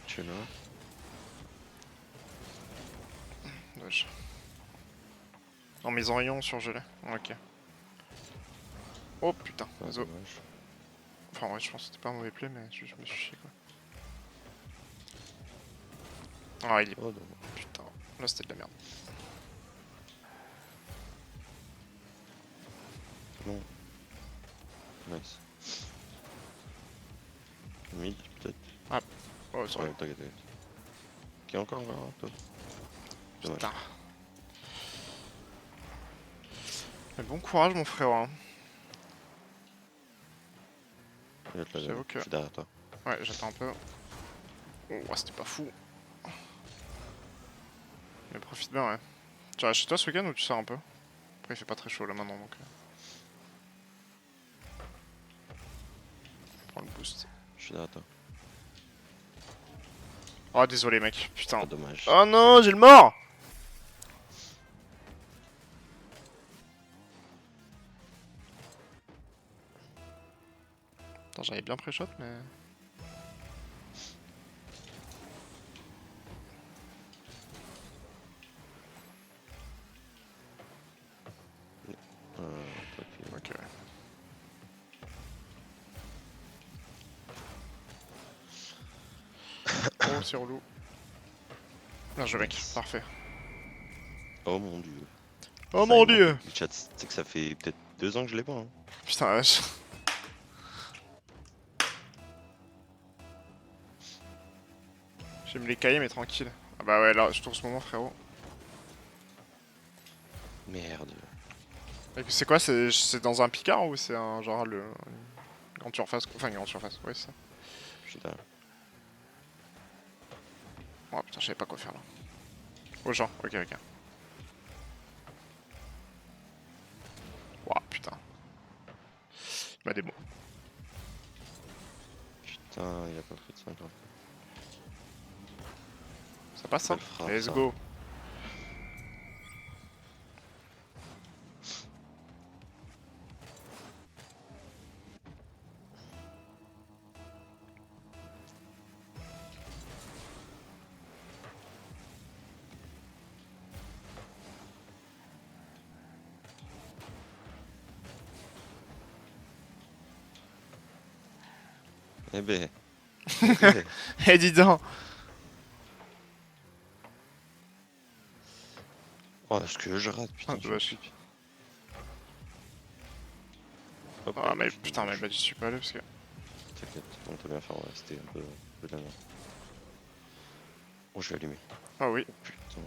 Tu es là? Dommage. En mise en rayon surgelé. Ok. Oh putain, Ah, zo. dommage. Enfin, ouais, je pense que c'était pas un mauvais play, mais je me suis chié quoi. Ah, il est. Oh, dommage. Putain, là c'était de la merde. Non. Nice. Mid, peut-être. Oh, sorry. Ouais, t'inquiète. Qui est encore là, toi? Dommage. Putain. Mais bon courage, mon frère. Hein. Il va te la J'avoue donner. que. Je suis derrière toi. Ouais, j'attends un peu. Oh, c'était pas fou. Mais profite bien, ouais. Tu restes chez toi ce week-end ou tu sors un peu? Après, il fait pas très chaud là maintenant donc. On prend le boost. Je suis derrière toi. Oh, désolé, mec. Putain. Ah, dommage. Oh non, j'ai le mort! Attends, j'avais bien pré-shot, mais. Ok. Oh, c'est relou. Bien joué, mec. Nice. Parfait. Oh mon dieu. Oh Ça, mon il manque dieu! le chat, c'est que ça fait peut-être 2 ans que je l'ai pas. Hein. Putain, la vache. Je vais me les cailler, mais tranquille. Ah bah ouais, là, je trouve ce moment, frérot. Merde. C'est quoi? C'est dans un Picard ou c'est un genre le. Grande surface? Enfin, une grande surface, ouais, c'est ça. Je suis derrière. Oh putain, je savais pas quoi faire là. Oh, genre, ok, ok. Ouah, putain. Il m'a des mots. Putain, il a pas pris de 50. Ça passe, hein? Belle frappe, Let's ça. go. Eh ben. Eh ben. Eh, dis donc! Oh, ce que je rate, putain. Ah, Je dommage. suis... Hop, Ah, mais je putain, mais dommage. bah, j'y suis pas allé parce que. T'inquiète, on peut bien faire, ouais, c'était un peu de la merde. Oh, je vais allumer. Ah oui, Oh, putain.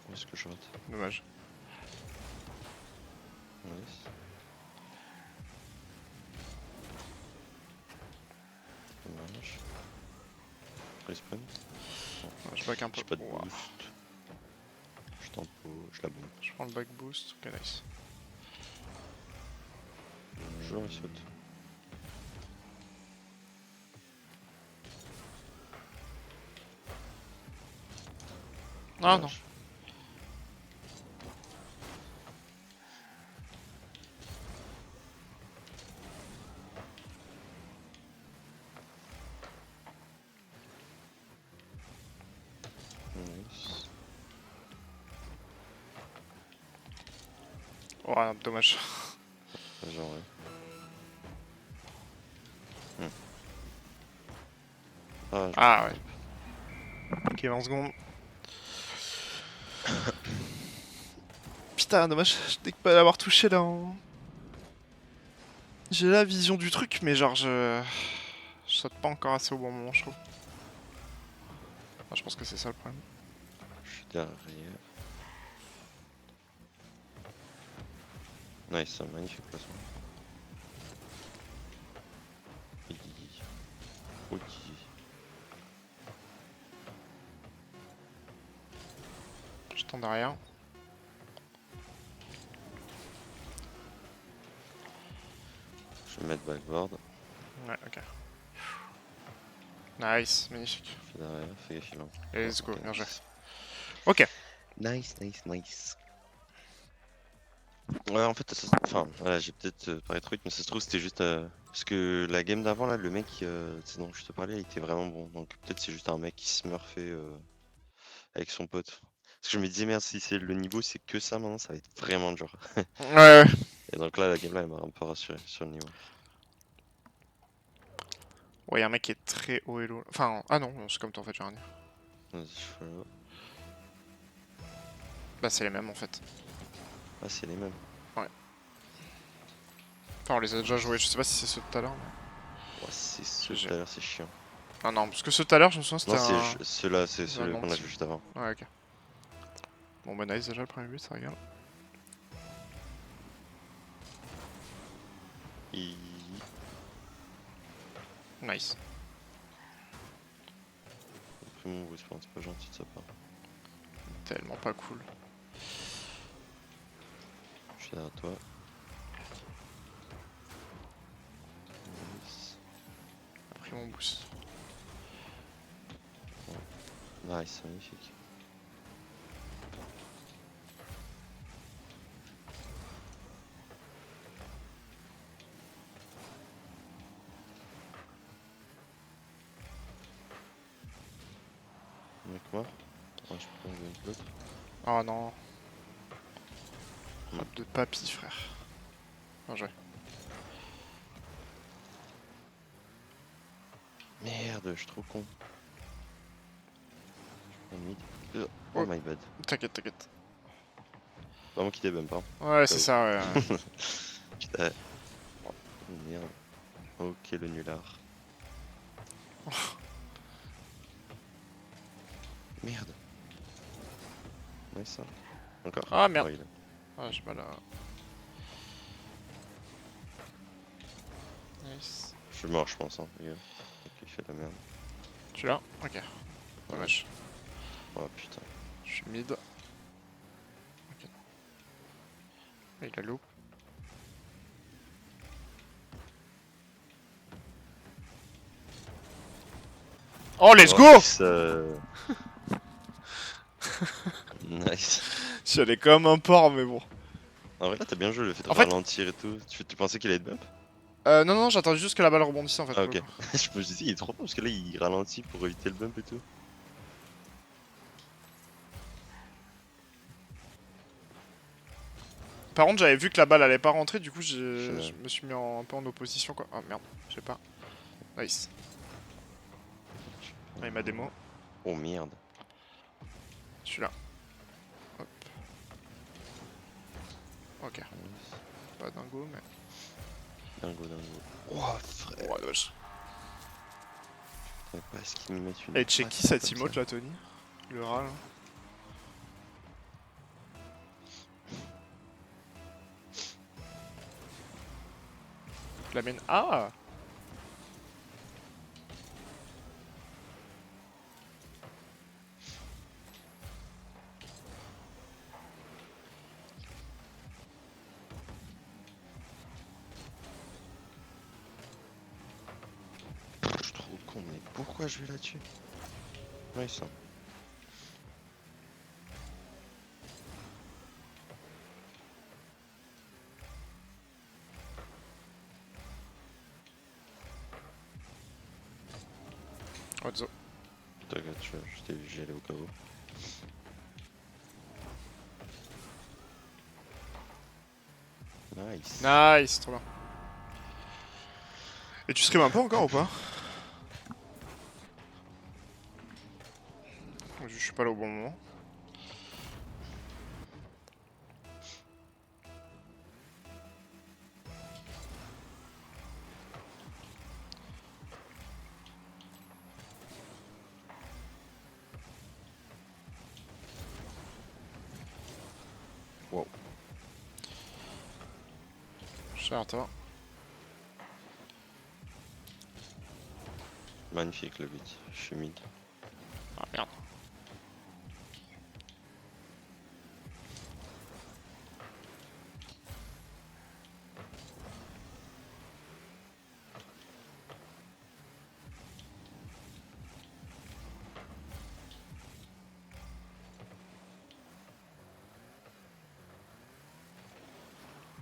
Où est-ce que je rate? dommage. Nice. Dommage. Respawn. Ouais, je back un peu. J'ai pas de Ouah. boost. Je tempo, je la bombe. Je prends le back boost. Ok, nice. Je la saute. Ah non. Nice. Oh, non, dommage. Genre, ouais. Ah, je Ah ouais. Ok, 20 secondes. Putain, dommage. Je n'ai que pas l'avoir touché là. J'ai la vision du truc, mais genre je saute pas encore assez au bon moment, je trouve. Ah, je pense que c'est ça le problème. je suis derrière. Nice, un magnifique placement. Oui. Je tends derrière. Je vais mettre backboard. Ouais, ok. Nice, magnifique. Je suis derrière, fais gaffe, il en- Let's Oh, go, ok, bien joué. nice. Ok. Nice, nice, nice. Ouais, en fait, enfin, voilà, j'ai peut-être parlé trop vite, mais ça se trouve, c'était juste. Parce que la game d'avant, là, le mec c'est dont je te parlais, il était vraiment bon. Donc peut-être c'est juste un mec qui se smurfait avec son pote. Parce que je me disais, merde, si c'est le niveau, c'est que ça maintenant, ça va être vraiment dur. Ouais. Et donc là, la game là, elle m'a un peu rassuré sur le niveau. Ouais, y'a un mec qui est très haut et low. Enfin, ah non, c'est comme toi en fait, j'ai rien dit. Vas-y, je fais là. Bah, c'est les mêmes en fait. Ah, c'est les mêmes. Enfin, on les a déjà joués, je sais pas si c'est ceux de tout à l'heure. Mais... Ouais, c'est ceux GG. tout à l'heure, c'est chiant. Ah non, parce que ceux de tout à l'heure, je me souviens, c'était Non, c'est un. ceux-là, c'est c'était un ceux qu'on a anti. vu juste avant. Ouais, ok. Bon, bah, nice déjà le premier but, ça regarde. Il... Nice. Après mon c'est pas gentil de sa part. tellement pas cool. Je suis derrière toi. Nice. J'ai pris mon boost. Nice, magnifique. Mec mort. Ah, je peux pas avec l'autre. Oh non. Frappe de papy, frère. Bien joué. Merde, je suis trop con. Je prends mid. Oh Oh. my bad. T'inquiète, t'inquiète. Pas moi qui débump, hein. Ouais, c'est ça, ouais. Putain. Oh, merde. Ok, le nulard. Merde. Ouais, ça. Encore. Ah merde. Oh, il a- Ah, j'ai mal à... Nice. Je suis mort, je pense, hein, les gars. Ok, il fait de la merde. Tu l'as? Ok. Dommage. Oh putain. Je suis mid. Ok. Il a loop. Oh, let's go! Nice. Nice. J'y allais comme un porc, mais bon. En vrai, là, t'as bien joué le fait de En fait- ralentir et tout. Tu pensais qu'il allait être bump? Non, non, j'attendais juste que la balle rebondisse en fait. Ah, pour le ok. coup. Je me disais, il est trop bon parce que là, il ralentit pour éviter le bump et tout. Par contre, j'avais vu que la balle allait pas rentrer, du coup, Final. je me suis mis un peu en opposition quoi. Ah merde, je sais pas. Nice. Ah, il m'a démo. Oh merde. Je suis là. Hop. Ok. Nice. Pas dingo, mais. Dingo, dingo. Oh frère. Ouais, dommage. Je savais pas ce qu'il me met une. Et check qui passe cette comme emote ça. là, Tony? Le rat là. La mienne. Ah! Je suis trop con, mais pourquoi je vais là-dessus? Nice. Hein. Odzo. T'inquiète, je t'ai vu, j'y allais au cas où. Nice. Nice, trop bien. Et tu stream un peu encore ou pas? Je suis pas là au bon moment. Wow. Cher toi. Magnifique le beat. Je suis mid. Ah merde.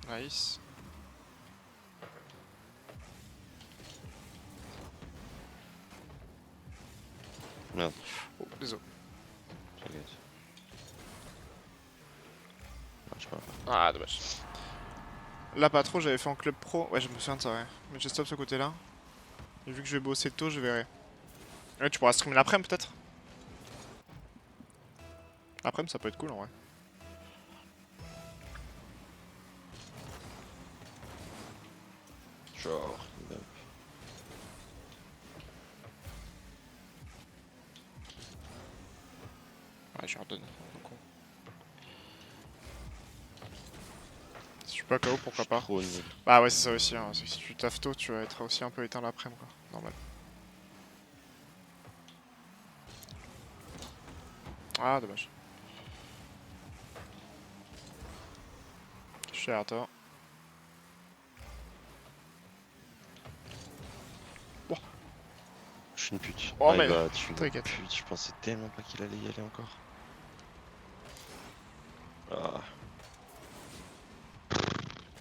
Nice. Merde. Oh, désolé. T'inquiète. Marche pas. Ah, dommage. Là, pas trop, j'avais fait en club pro. Ouais, je me souviens de ça, ouais. Mais je stop ce côté-là. Et vu que je vais bosser tôt, je verrai. Ouais, tu pourras streamer l'après-midi peut-être? L'après-midi, ça peut être cool en vrai. Genre. Bump. Ouais, je redonne. Si je suis pas KO, pourquoi pas? Trop nul. Bah ouais, c'est ça aussi. Hein. C'est que si tu taffes tôt, tu vas être aussi un peu éteint l'après-midi, quoi. Normal. Ah, dommage. suis derrière toi. Oh, Je suis une pute. oh Ah, mais bah, tu es une t'inquiète. pute, je pensais tellement pas qu'il allait y aller encore. Ah.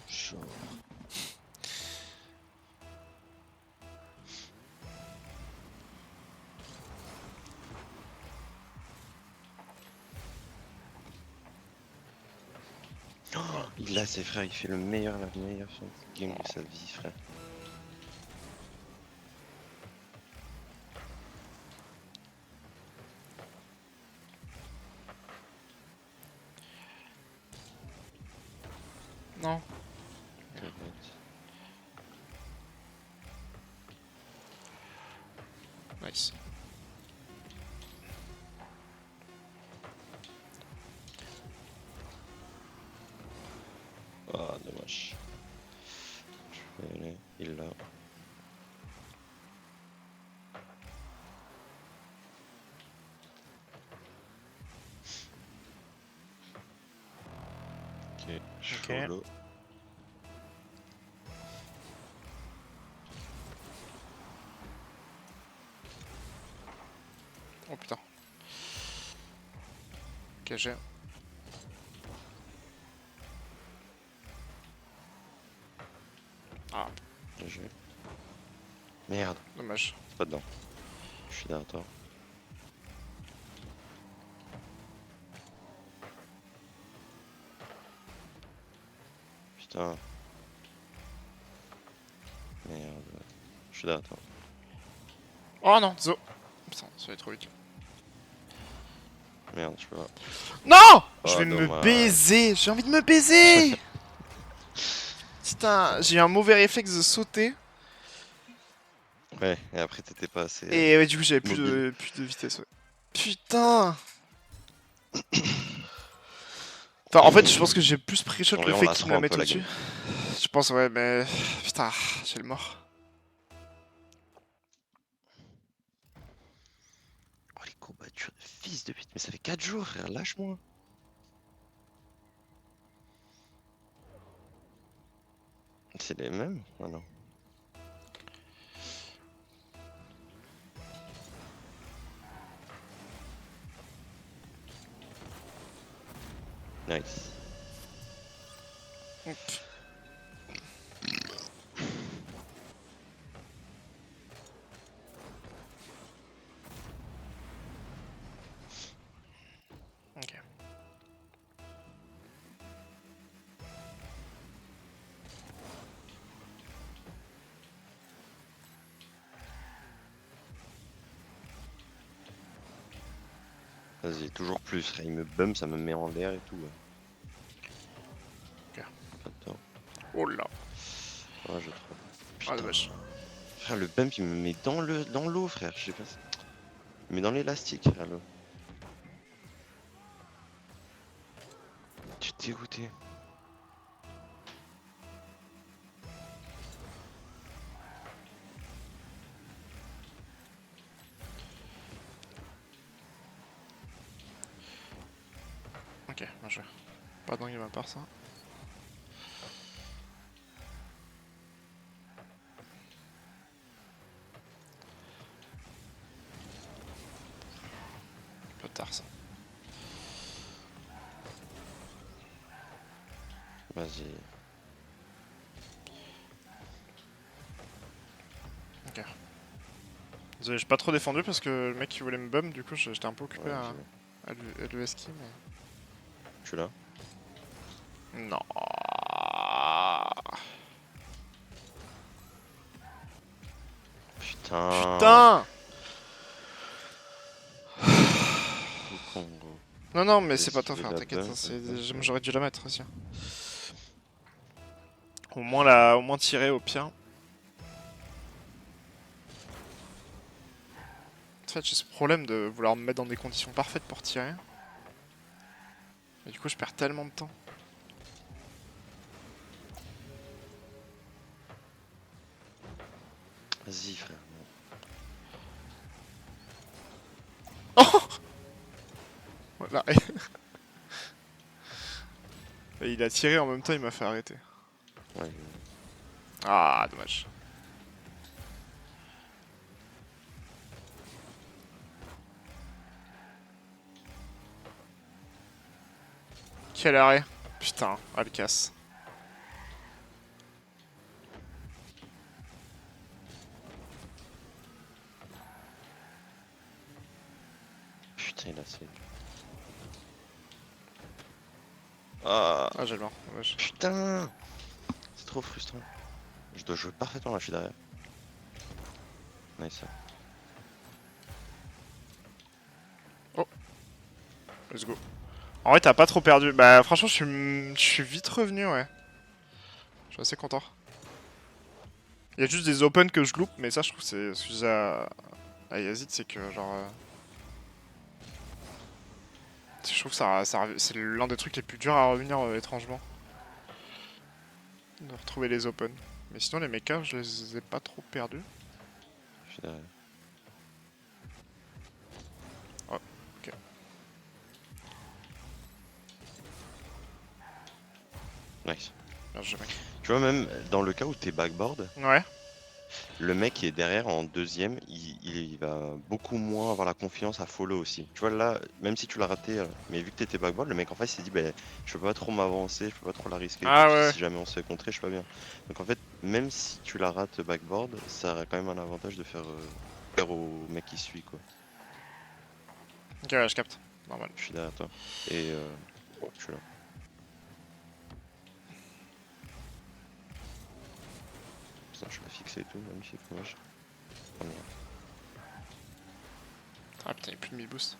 Chaud. Oh, il a ses frères, il fait la meilleure game de sa vie, frère. Non. T'inquiète. Nice. Ah, dommage. Je vais aller, il l'a. Ok, je Ok. follow. Oh putain. Ok, j'ai. Ah, Bien joué. Merde, dommage. c'est pas dedans. Je suis derrière toi. Putain. Merde. Je suis derrière toi. Oh non, zo. Putain, ça va être trop vite. Merde, je peux pas. Non! Je Oh, vais me dommage. baiser. J'ai envie de me baiser. Putain, j'ai eu un mauvais réflexe de sauter. Ouais, et après t'étais pas assez Et ouais, du coup, j'avais mobile. plus de vitesse. Ouais. Putain. Enfin, en fait, je pense que j'ai plus pré-shot En le vrai, on fait la qu'il me sent la un peu mette la au-dessus. game. Je pense, ouais, mais. Putain, j'ai le mort. Oh, les courbatures de fils de pute. Mais ça fait 4 jours, frère, lâche-moi. C'est les mêmes? Ah non. Nice. Ok. Vas-y, toujours plus, frère. Il me bump, ça me met en l'air et tout. Ouais. Ok. Pas de temps. Oh là. Ouais, je trouve. Ah, Putain. dommage. Frère, le bump, il me met dans l'eau, frère. Je sais pas. Il me met dans l'élastique, frère, l'eau. Tu es dégoûté. Ok, bien joué. Pas dingue de ma part, ça. Un peu tard, ça. Vas-y. Ok. Désolé, j'ai pas trop défendu parce que le mec qui voulait me bum, du coup j'étais un peu occupé Ouais, à le ski, mais... je suis là. Non. Putain. Putain. Trop con, gros. Non, non, mais J'ai c'est pas toi esquivé frère, la t'inquiète, bump. j'aurais dû la mettre aussi. Au moins tirer au pire. En fait, j'ai ce problème de vouloir me mettre dans des conditions parfaites pour tirer. Et du coup, je perds tellement de temps. Vas-y, frère. Voilà. Et il a tiré en même temps, il m'a fait arrêter. Ouais, Ah, dommage. Quel arrêt. Putain, ah, le casse. putain, il a save. Ah, Ah, j'ai le mort, dommage. putain! C'est trop frustrant. Je dois jouer parfaitement là, je suis derrière. Nice. Let's go. En vrai, t'as pas trop perdu. Bah, franchement, je suis vite revenu, ouais. Je suis assez content. Il y a juste des open que je loupe, mais ça, je trouve que c'est sujet à Yazid, c'est que genre. Je trouve que c'est l'un des trucs les plus durs à revenir étrangement. De retrouver les open. Mais sinon, les mechas, je les ai pas trop perdus. Je suis derrière. Oh, ok. Nice. Bien joué, mec. Tu vois, même dans le cas où t'es backboard, Ouais. le mec qui est derrière en deuxième, il va beaucoup moins avoir la confiance à follow aussi. Tu vois, là, même si tu l'as raté, mais vu que t'étais backboard, le mec en face il s'est dit, bah, je peux pas trop m'avancer, je peux pas trop la risquer et tout, Ah parce que ouais. si jamais on se fait contrer, je suis pas bien. Donc en fait, même si tu la rates backboard, ça a quand même un avantage de faire au mec qui suit, quoi. Ok, ouais, je capte. Normal. Je suis derrière toi. Et je suis là. Putain, je suis pas fixé et tout, magnifique, dommage. Ah, merde, Ah putain, il n'y a plus de mi-boost.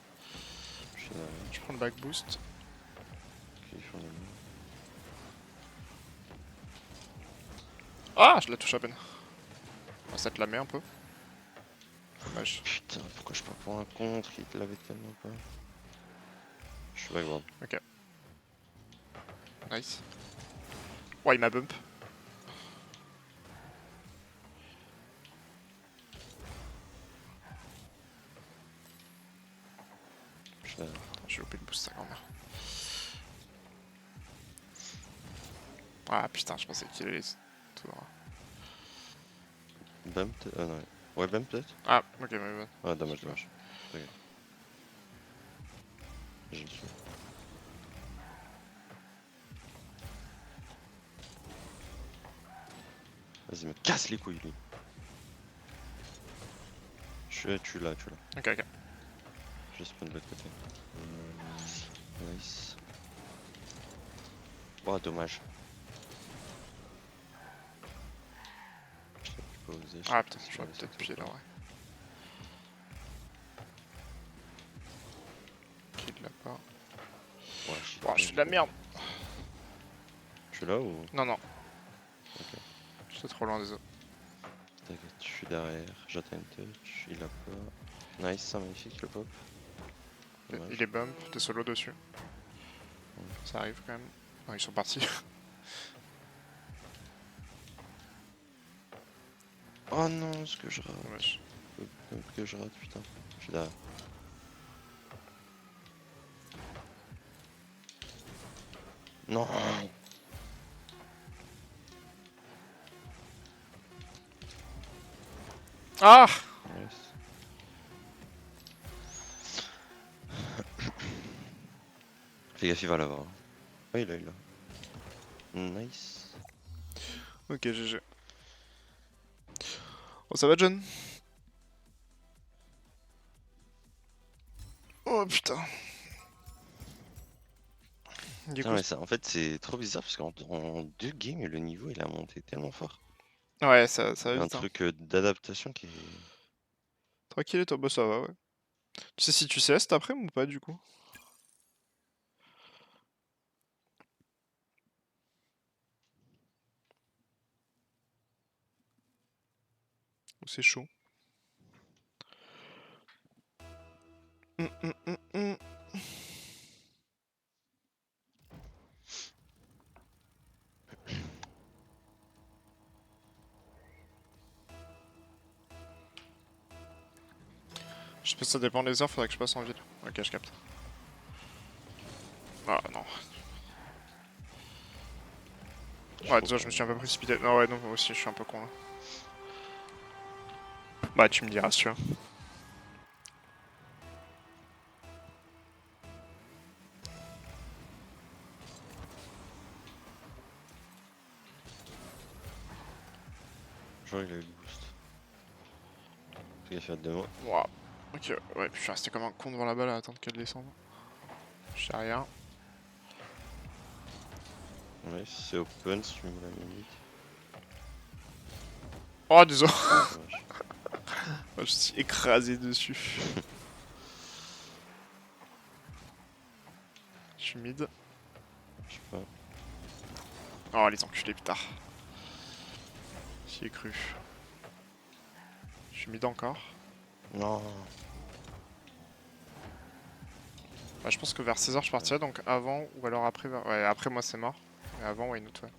je suis derrière. Je prends le back boost. Ok, ils font la même. Ah, je la touche à peine. Ça te la met un peu. Dommage. Putain, pourquoi je pars pour un contre? Il te l'avait tellement pas. Je suis backboard. Ok. Nice. Ouais, il m'a bump. Je suis derrière. J'ai loupé le boost, sa grand-mère. Ah putain, je pensais qu'il allait tout droit. Bump non. Ouais, bump peut-être? Ah, ok, mais bon. Ouais, dommage, dommage. Ok. Je le suis. Vas-y, me casse les couilles, lui. Tu l'as, tu l'as. Ok, ok. Je spawn de l'autre côté. Nice. Oh, dommage. Je l'ai pas osé. Ah putain, Si je j'aurais l'avais peut-être sauté pied ou là, pas. ouais. Qui l'a pas. Ouais, Oh, je suis de la merde. Je suis là ou? Non, non. Ok. J'étais trop loin des autres. T'inquiète, je suis derrière. J'attends une touch. Il a pas. Nice, ça magnifique le pop. Dommage. Il est bump, t'es solo dessus. Ouais. Ça arrive quand même. Non, ils sont partis. Oh non, ce que je rate. Dommage. Le pump que je rate, putain. Je suis derrière. Non. Ah! Nice. Fais gaffe, il va l'avoir. Oh, il a. Nice. Ok, GG. Oh, ça va, John? Oh putain. Du Non, coup, mais ça, en fait, c'est trop bizarre parce qu'en 2 games, le niveau il a monté tellement fort. ouais, ça Il y va a un vite, hein. truc d'adaptation qui est. Tranquille, et toi, bah ça va, ouais. Tu sais si tu sais cet après ou pas, du coup? Ou c'est chaud? Hum, hum, hum, hum. Je sais pas si ça dépend des heures, faudrait que je passe en ville. Ok, je capte. Ah non. Ouais, déjà, je me suis un peu précipité. Non, ouais, non, moi aussi, je suis un peu con là. Bah, tu me diras, si tu vois. Genre, il a eu le boost. Fais gaffe à de moi. Waouh. Ok, ouais, puis je suis resté comme un con devant la balle à attendre qu'elle descende. Je sais rien. Ouais, si c'est open, si tu me mets la musique. Oh, désolé. Dommage. Je suis écrasé dessus. Je suis mid. Je sais pas. Oh, les enculés, putain. J'y ai cru. Je suis mid encore. Non. Bah, je pense que vers 16h, je partirai, donc avant ou alors après. Ouais, après, moi, c'est mort. Mais avant, why not, ouais.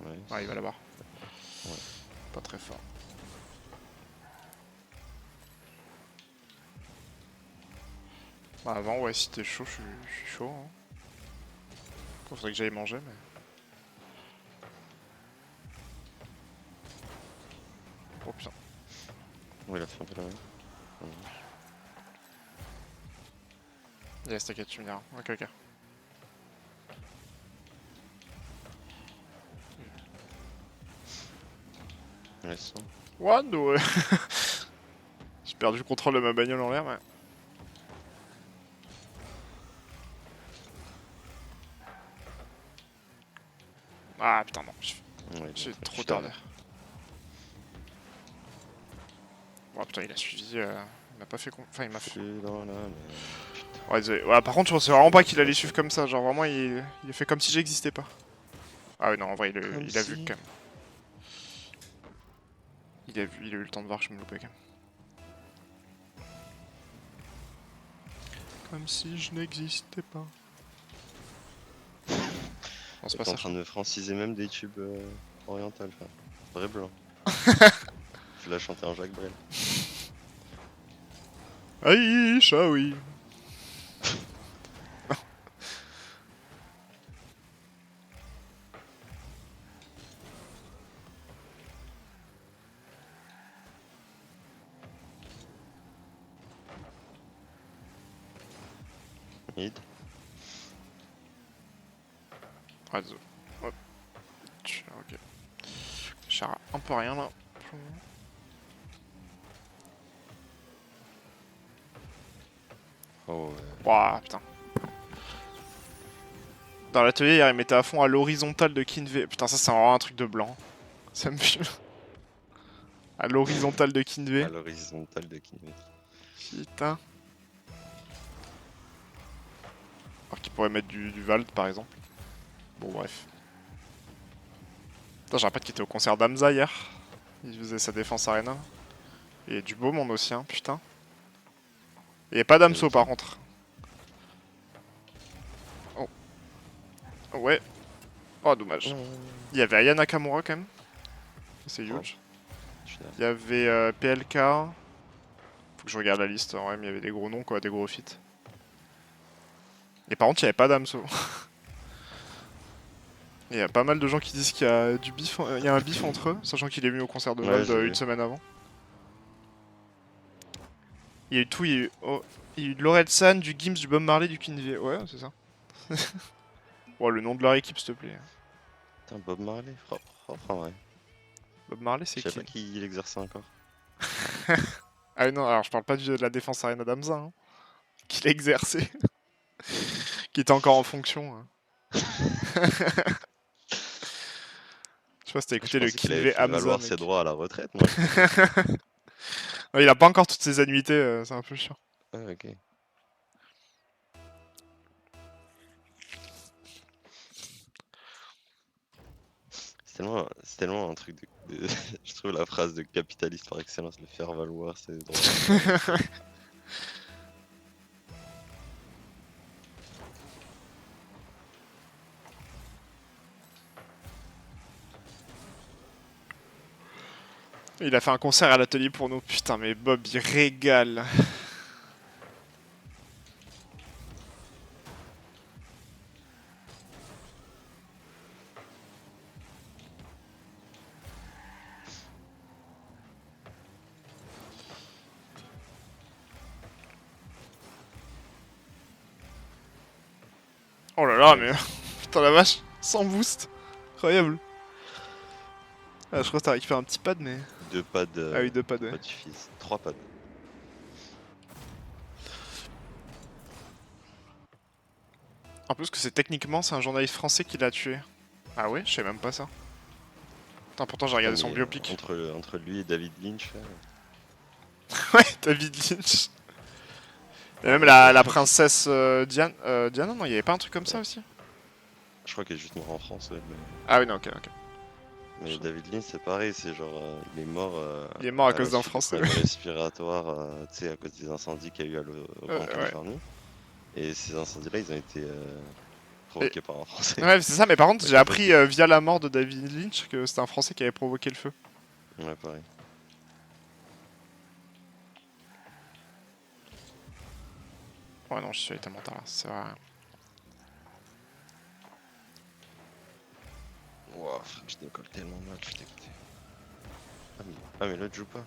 Ouais, Ah, il va là-bas. Ouais. Pas très fort. Bah, avant, ouais, si t'es chaud, je suis chaud. Hein. Faudrait que j'aille manger, mais. Oh putain. Ouais, il a fait un peu la même. Yes, t'inquiète, tu me diras. Ok, ok. Ouais, ça. What no. J'ai perdu le contrôle de ma bagnole en l'air, mais. Ah putain, non. Ouais, J'ai trop putain. tardé. Oh putain, il a suivi. Il m'a pas fait con. Enfin, il m'a fait. Dans la mer. Ouais, désolé. Ouais, par contre, je pensais vraiment pas qu'il allait suivre comme ça. Genre, vraiment, il a fait comme si j'existais pas. Ah oui, non, en vrai, il a vu quand même. Il a eu le temps de voir que je me loupais quand même. Comme si je n'existais pas. Non, c'est pas T'es en ça. train de franciser même des tubes orientales, enfin. Vrai blanc. Tu l'as chanté en Jacques Brel. Aïcha, oui. Mid. Ah, désolé. Hop. Ok. Je sers un peu rien là. Oh, Ouah, putain. Dans l'atelier, hier, il mettait à fond à l'horizontale de Kinve. Putain, ça, c'est vraiment un truc de blanc. Ça me fait. À l'horizontale de à Kinve. l'horizontale de Kinvey. Putain. Alors qu'il pourrait mettre du Vald par exemple. Bon, bref. Putain, j'ai un pote qui était au concert d'Amza hier. Il faisait sa défense arena. Et du beau monde aussi, hein, putain. Il n'y a pas d'Amso par contre. Oh. Ouais. Oh, dommage. Il y avait Aya Nakamura quand même. C'est huge. Il y avait PLK. Faut que je regarde la liste. Ouais, mais il y avait des gros noms, quoi, des gros feats. Et par contre, il n'y avait pas d'Amso. Il y a pas mal de gens qui disent qu'il y a du bif, il y a un bif entre eux, sachant qu'il est venu au concert de Vald une semaine avant. Il y a eu tout, il y a eu, il y a eu de Loretsan, du Gims, du Bob Marley, du Kinvey. Ouais, c'est ça. Oh, le nom de leur équipe, s'il te plaît. Putain, Bob Marley, propre en vrai. Bob Marley, Je c'est savais qui? pas qu'il exerçait encore. Ah non, alors je parle pas de la défense Arena d'Amza, hein, qu'il a exercé. Qui était encore en fonction. Hein. Je sais pas si t'as écouté Je le pensais qu'il avait Kinvey fait Hamza, valoir ses mec. droits à la retraite, moi. Non, il a pas encore toutes ses annuités, c'est un peu chiant. Ah, ok. C'est tellement un truc de... Je trouve la phrase de capitaliste par excellence, de faire valoir ses droits. Il a fait un concert à l'atelier pour nous. Putain, mais Bob, il régale. Oh là là, Ouais. mais putain la vache, sans boost. Incroyable. Ah, je crois que t'as récupéré un petit pad, mais. 2 pads, Ah oui, 2 pads, deux ouais. pads suffisent. 3 pads. En plus, que c'est techniquement, c'est un journaliste français qui l'a tué. Ah ouais, je sais même pas ça. Putain, pourtant j'ai Ouais, regardé son mais biopic. entre lui et David Lynch, Ouais, David Lynch. Et en même vrai, je la crois que princesse Diane. Diana, non, il y avait pas un truc comme ça aussi? je crois qu'elle est juste morte en France, ouais, Ah oui, non, ok, ok. mais David Lynch, c'est pareil, c'est genre, il est mort Il est mort à à la cause d'un suite de français. problèmes respiratoires, tu sais, à cause des incendies qu'il y a eu en Ouais. Californie. Et ces incendies-là, ils ont été Et... provoqués par un Français. Ouais, c'est ça, mais par contre, Donc j'ai en fait, appris via la mort de David Lynch que c'était un français qui avait provoqué le feu. ouais, pareil. Ouais, non, je suis allé tellement tard, c'est vrai. Wow, frère, je décolle tellement mal, je suis dégoûté. Ah, mais l'autre joue pas.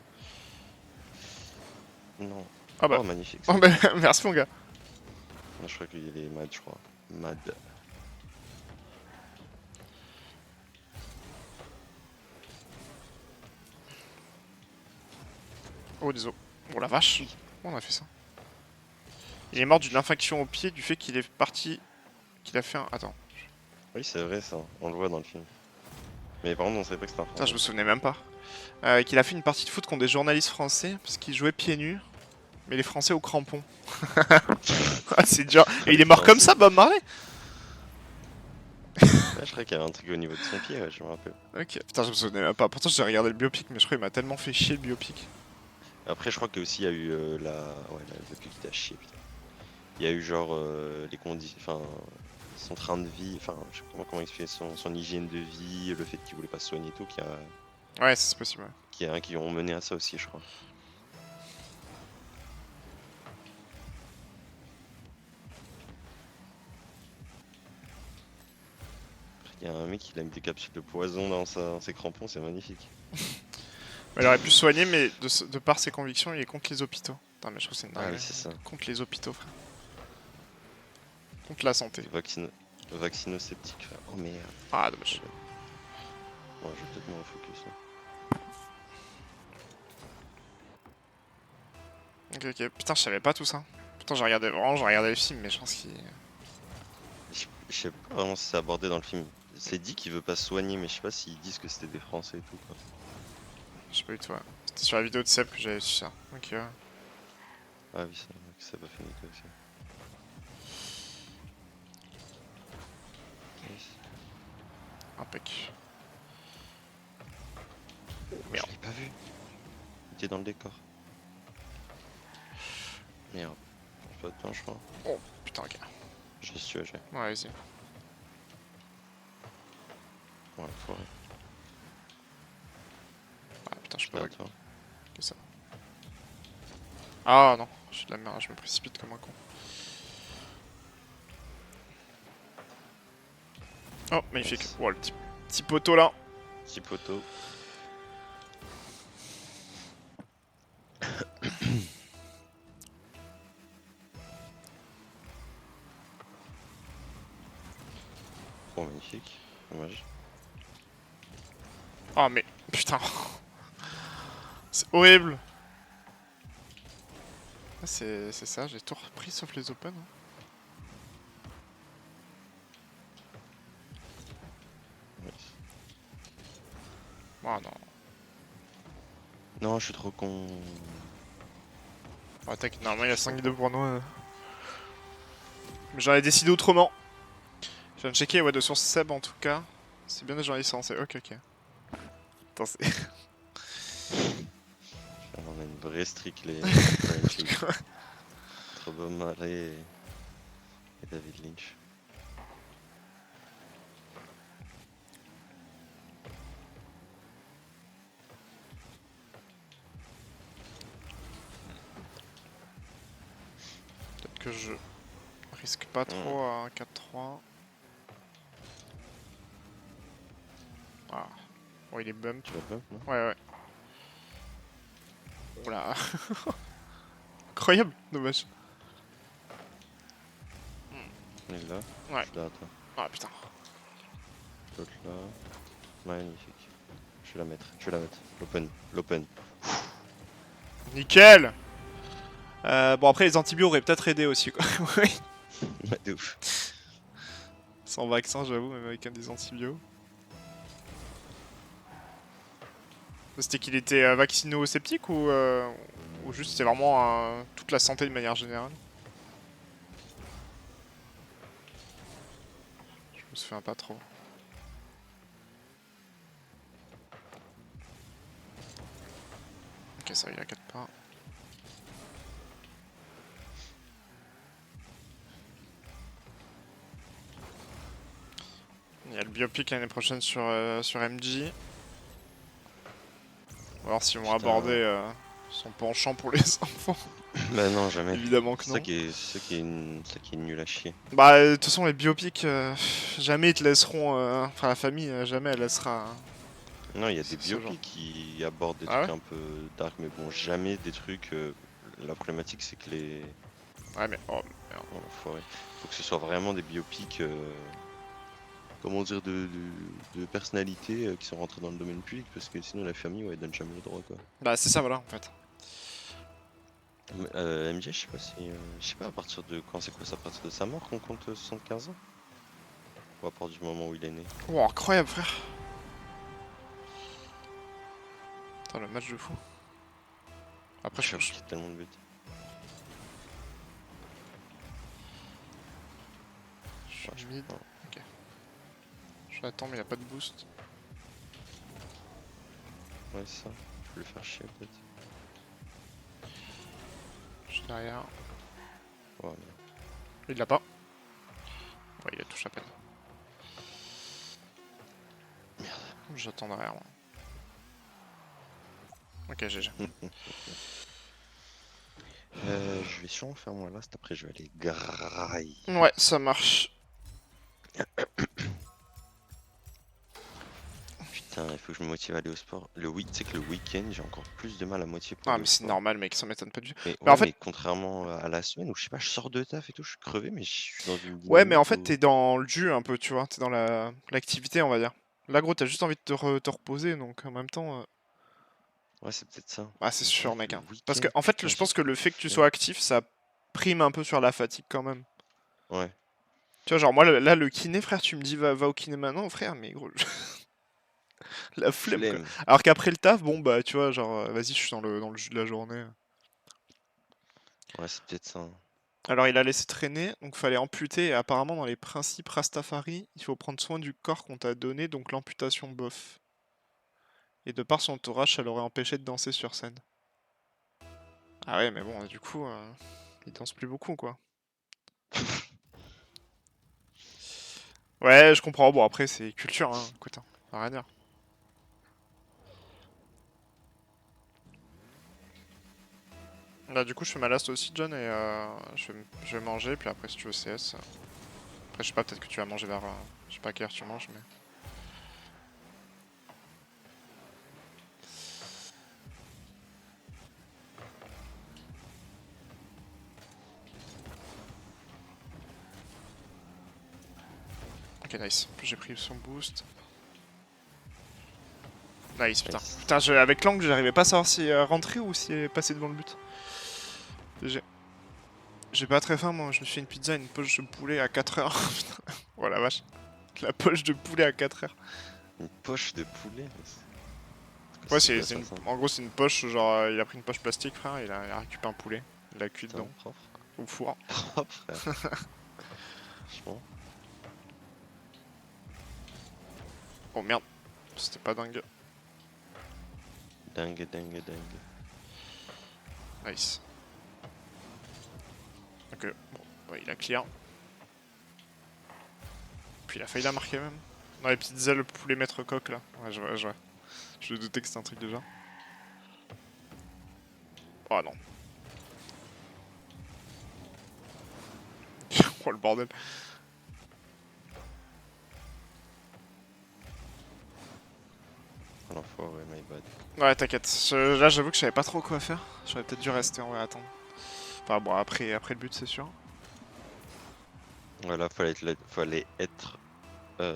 Non. Ah bah. Oh, magnifique. Oh bah, merci mon gars. Non, je crois qu'il est mad, je crois. Mad. Oh, désolé. Oh la vache. Oui. Comment on a fait ça? Il est mort d'une infection au pied du fait qu'il est parti. Qu'il a fait un. Attends. Oui, c'est vrai ça, on le voit dans le film. Mais par contre, on savait pas que c'était un Putain, je Français. me souvenais même pas. Qu'il a fait une partie de foot contre des journalistes français parce qu'il jouait pieds nus. Mais les Français au crampon. Ah, c'est dur. Et il est mort comme ça, Bob Marley? Ouais, je crois qu'il y avait un truc au niveau de son pied, ouais, je me rappelle. Ok. Putain, je me souvenais même pas. Pourtant, j'ai regardé le biopic, mais je crois qu'il m'a tellement fait chier le biopic. Après, je crois qu'il y a eu la. Ouais, le truc qui t'a chier, putain. Il y a eu genre les conditions. Enfin, son train de vie. Enfin, je sais pas comment expliquer son hygiène de vie, le fait qu'il voulait pas se soigner et tout, Ouais, c'est possible. Ouais. qui ont mené à ça aussi, je crois. Il y a un mec qui a mis des capsules de poison dans ses crampons, c'est magnifique. Il aurait pu se soigner, mais de par ses convictions, il est contre les hôpitaux. Putain, mais je trouve que c'est une Ah oui, dinguerie. c'est ça. Contre les hôpitaux, frère. Contre la santé. Vaccino-sceptique, frère. Oh merde. Ah, dommage. Bon, je vais peut-être me refocus là. Ok, ok. Putain, je savais pas tout ça. Putain, j'ai regardé le film, mais je pense qu'il. Je sais pas vraiment si c'est abordé dans le film. C'est dit qu'il veut pas se soigner, mais je sais pas s'ils disent que c'était des Français et tout quoi. Je sais pas du tout, ouais. C'était sur la vidéo de Seb que j'avais su ça. Ok, ouais. Ah oui, c'est vrai que ça va finir aussi. Nice. Impec. Je l'ai pas vu. Il était dans le décor. Merde. J'ai pas de temps, je crois. Oh, putain, ok. J'ai su, j'ai. Ouais, vas-y. Ouais, forêt. Ah, putain, je peux Derrière pas. toi. Que ça. Ah non, je suis de la merde, je me précipite comme un con. Oh, magnifique. Nice. Oh, le petit poteau là. Petit poteau. Oh, magnifique. Dommage. Oh, mais putain. C'est horrible. Ah, c'est ça, j'ai tout repris sauf les open. Hein. Nice. Oh non. Non, je suis trop con. Oh, attaque, normalement il y a 5-2 pour nous. Mais j'en ai décidé autrement. Je viens de checker, ouais, de source Seb en tout cas. C'est bien des gens licenciés. Ok, ok. Attends, c'est. On a une vraie streak, les French League. Entre Bob Marley et David Lynch. Peut-être que je risque pas trop à un 4-3. Ah. Bon, il est bump. Tu vas pas, non? Ouais, ouais. Oula. Incroyable, dommage. Il est là. Ouais. Je suis derrière toi. Ah putain. L'autre là. Magnifique. Je vais la mettre. Je vais la mettre. L'open. L'open. Nickel. Bon après les antibiotiques auraient peut-être aidé aussi quoi. Oui. Ouais, de ouf. Sans vaccin j'avoue, même avec un des antibiotiques. C'était qu'il était vaccino-sceptique ou juste c'était vraiment toute la santé de manière générale? Je me souviens pas trop. Ok, ça il y a 4 pas. Il y a le biopic l'année prochaine sur MG. On va voir s'ils vont Putain. aborder son penchant pour les enfants. Bah non, jamais. Évidemment que C'est non. ça qui est nul à chier. Bah de toute façon les biopics, jamais ils te laisseront... Enfin la famille, jamais elle laissera... Non, il y a des ce genre. biopics qui abordent des Ah trucs ouais un peu dark, mais bon, jamais des trucs. La problématique, c'est que les. Ouais mais... Oh merde. Oh, l'enfoiré. Faut que ce soit vraiment des biopics. Comment dire, de personnalités qui sont rentrées dans le domaine public, parce que sinon la famille, ouais, elle donne jamais le droit, quoi. Bah c'est ça voilà en fait. MJ, je sais pas si. Je sais pas à partir de. Quand c'est quoi, c'est à partir de sa mort qu'on compte 75 ans? Ou à partir du moment où il est né? Oh incroyable frère. Putain le match de fou. Après je J'avoue pense... qu'il y a tellement de buts. Je suis Ouais, mid. non. Ok. Je l'attends mais y a pas de boost. Ouais, c'est ça. Je peux le faire chier, peut-être. Je suis derrière. Ouais, Il l'a pas. Ouais il a touché à peine. Merde. J'attends derrière moi. Ok GG. Je vais sûrement faire mon last, après je vais aller grailler. Ouais ça marche. Putain, il faut que je me motive à aller au sport. Tu sais que le week-end, j'ai encore plus de mal à motiver pour Ah aller mais au c'est sport. normal mec, ça m'étonne pas du tout. Mais, Mais ouais, en fait... mais contrairement à la semaine où je sais pas, je sors de taf et tout, je suis crevé, mais je suis dans une Ouais mais en dynamique fait où. t'es dans le jus un peu tu vois, t'es dans l'activité on va dire. Là gros t'as juste envie de te reposer donc en même temps... Ouais, c'est peut-être ça. Ah c'est Mais c'est vrai sûr que mec le hein. Parce que week-end, en fait putain, je j'ai pense que plus le la fait que tu flemme. sois actif ça prime un peu sur la fatigue quand même. Ouais. Tu vois genre moi là le kiné frère tu me dis va au kiné maintenant frère mais gros la flemme quoi. Flemme. Alors qu'après le taf bon bah tu vois genre vas-y je suis dans le jus de la journée. Ouais, c'est peut-être ça, hein. Alors il a laissé traîner donc fallait amputer et apparemment dans les principes Rastafari il faut prendre soin du corps qu'on t'a donné donc l'amputation bof. Et de par son entourage ça l'aurait empêché de danser sur scène. Ah ouais mais bon du coup il danse plus beaucoup quoi. Ouais je comprends bon après c'est culture hein écoute hein, rien à dire. Là du coup je fais ma last aussi John et je vais manger puis après si tu veux CS. Après je sais pas peut-être que tu vas manger vers... je sais pas à quelle heure tu manges mais... Ok nice, j'ai pris son boost. Nice putain. Nice. Putain avec l'angle j'arrivais pas à savoir si rentrer ou si passer devant le but. J'ai pas très faim moi, je me suis fait une pizza et une poche de poulet à 4 heures. Putain, oh la vache. La poche de poulet à 4 heures. Une poche de poulet. Ouais C'est quoi ça, ça? en gros c'est une poche, genre il a pris une poche plastique frère, il a récupéré un poulet. Il l'a cuit Putain, dedans, propre. au four. Propre, frère. Franchement. Oh merde, c'était pas dingue. Dingue, dingue, dingue. Nice. Ok, bon, ouais, il a clear. Puis il a failli la marquer même. Dans les petites ailes poulet maître coq là. Ouais, je vois, je vois. Je me doutais que c'était un truc déjà. Oh non. Oh le bordel. Oh l'enfoiré, my bad. Ouais, t'inquiète. Là, j'avoue que je savais pas trop quoi faire. J'aurais peut-être dû rester en vrai, attendre. Enfin bon, après le but, c'est sûr. Voilà, fallait être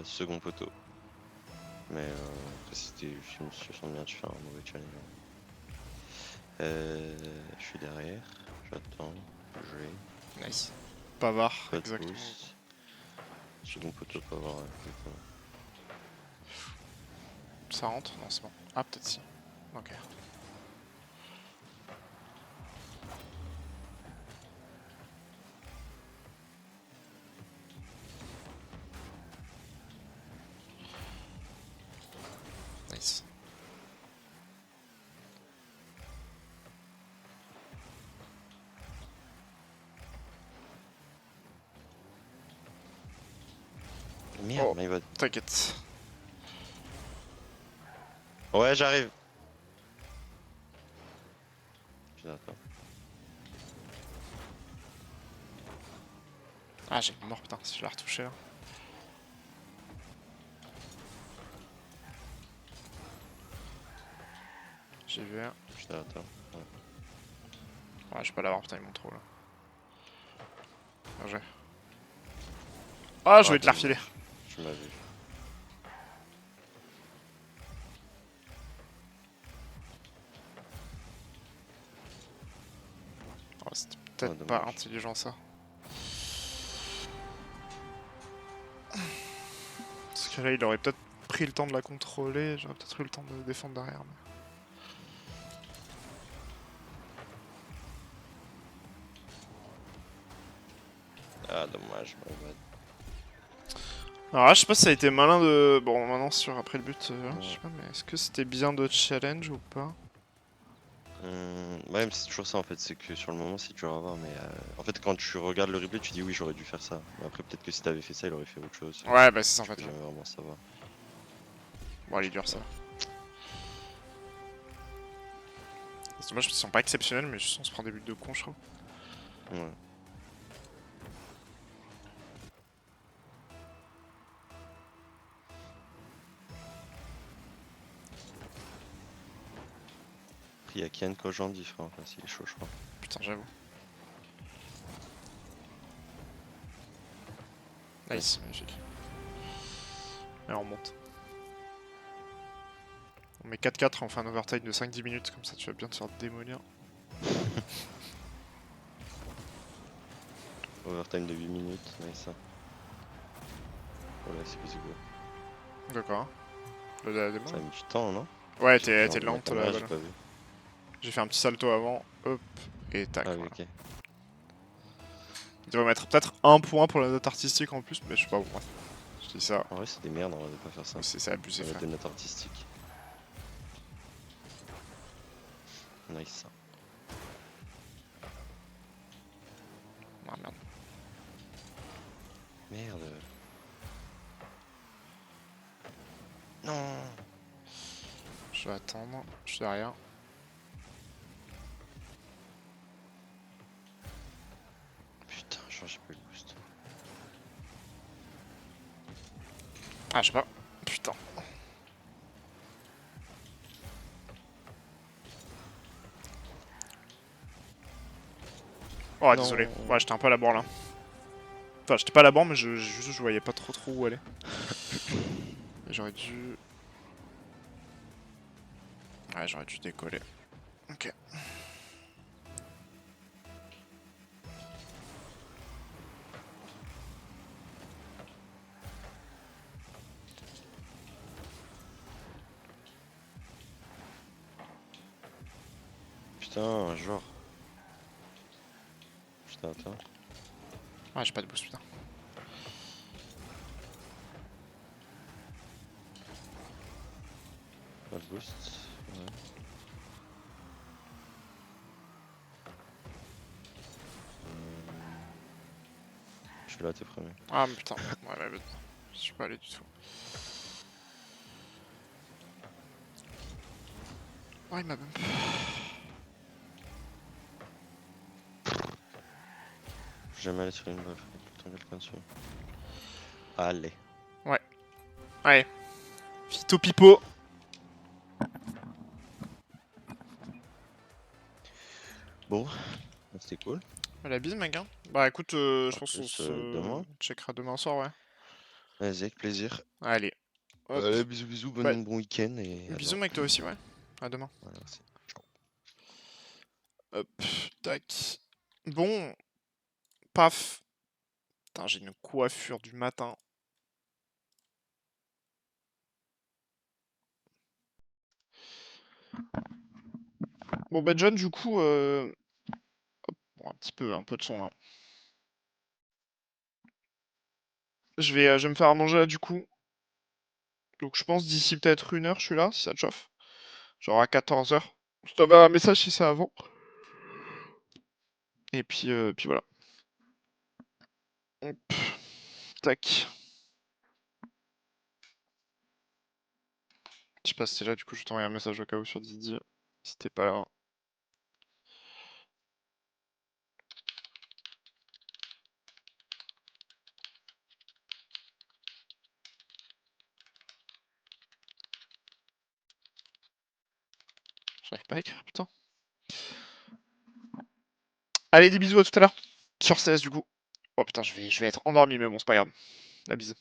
second poteau. Mais après, c'était une situation de merde, je fais un mauvais challenge. Je suis derrière, j'attends, j'ai Nice. Pavard, pas de exactement. boost. Second poteau, pas avoir exactement. Ça rentre? Non, c'est bon. Ah, peut-être si. Ok. Nice. Merde, Oh, mais il va. t'inquiète. Ouais, j'arrive. Putain, attends. Ah, j'ai une mort, putain, si je la retouché là. J'ai vu un. Putain, attends. Ouais, je vais pas l'avoir, putain, ils m'ont trop là. Bien joué. Ah, je Ah, voulais te la refiler. dommage. Tu m'as vu. Oh, c'était Ah, peut-être pas dommage. intelligent ça. Parce que là, il aurait peut-être pris le temps de la contrôler, j'aurais peut-être eu le temps de défendre derrière. Mais... Ah, dommage, my bad. Alors là, je sais pas si ça a été malin de... Bon, maintenant, sur après le but, je Ouais. sais pas, mais est-ce que c'était bien de challenge ou pas? Ouais, mais c'est toujours ça en fait, c'est que sur le moment c'est dur à voir, mais en fait quand tu regardes le replay tu dis oui j'aurais dû faire ça, mais après peut-être que si t'avais fait ça il aurait fait autre chose, Ouais, bah c'est ça en tu fait. peux Ouais. jamais vraiment savoir. Bon, elle est dure ça. C'est dommage parce qu'ils sont pas exceptionnels, mais juste on se prend des buts de con, je trouve. Ouais. Après il y a Kian Kojandi frère, enfin s'il est chaud je crois. Putain, j'avoue. Nice, magnifique. Et on remonte. On met 4-4 et on fait un overtime de 5-10 minutes, comme ça tu vas bien te faire démolir. Overtime de 8 minutes, nice. Voilà c'est possible. D'accord. La démo Ça a là. mis du temps non? Ouais, J'ai t'es enlevé ma lente la caméra, j'ai balle. pas vu. J'ai fait un petit salto avant, hop, et tac, Ah oui voilà. ok. Il devrait mettre peut-être un point pour la note artistique en plus, mais je sais pas, bon, bref. Je dis ça, En vrai c'est des merdes, on va pas faire ça. c'est abusé, On va mettre frère. des notes artistiques. Nice. Ah merde. Merde. Non. Je vais attendre, je suis derrière. Putain, genre j'ai pas eu le boost. Ah, je sais pas. Putain. Oh, Non. désolé. Ouais, j'étais un peu à la bourre là. Enfin, j'étais pas à la bourre, mais juste je voyais pas trop où aller. Et j'aurais dû... Ouais, j'aurais dû décoller. Ok. Putain, genre. Putain, attends. Ah, j'ai pas de boost, putain. Pas le boost. Ouais. Je suis là, t'es premier. Ah, mais putain. Ouais, ouais, je suis pas allé du tout. Oh, il m'a bump. Faut jamais aller sur une balle, faut tout le temps quelqu'un dessus. Allez. Ouais. Allez. Fito pipo. Bon, c'était cool. La bise, mec. Hein. Bah écoute, je À pense qu'on plus se demain. checkera demain soir, ouais. Vas-y, avec plaisir. Allez, hop. Allez, bisous, bisous, Bah, bon week-end et à bisous, demain. mec, toi aussi, ouais. À demain. Voilà, merci. Ciao. Hop, tac. Bon, paf. Putain, j'ai une coiffure du matin. Bon, bah, John, du coup, bon, un peu de son, là. Je vais me faire à manger, là, du coup. Donc, je pense d'ici peut-être 1 heure, je suis là, si ça te chauffe. Genre à 14h. Je t'envoie un message si c'est avant. Et puis voilà. Hop, tac. Je sais pas si t'es là, du coup, je t'envoie un message au cas où sur Didi. Si t'es pas là. J'arrive pas à écrire, putain. Allez, des bisous à tout à l'heure. Sur CS, du coup. Oh putain, je vais être endormi, mais bon, c'est pas grave. La bise.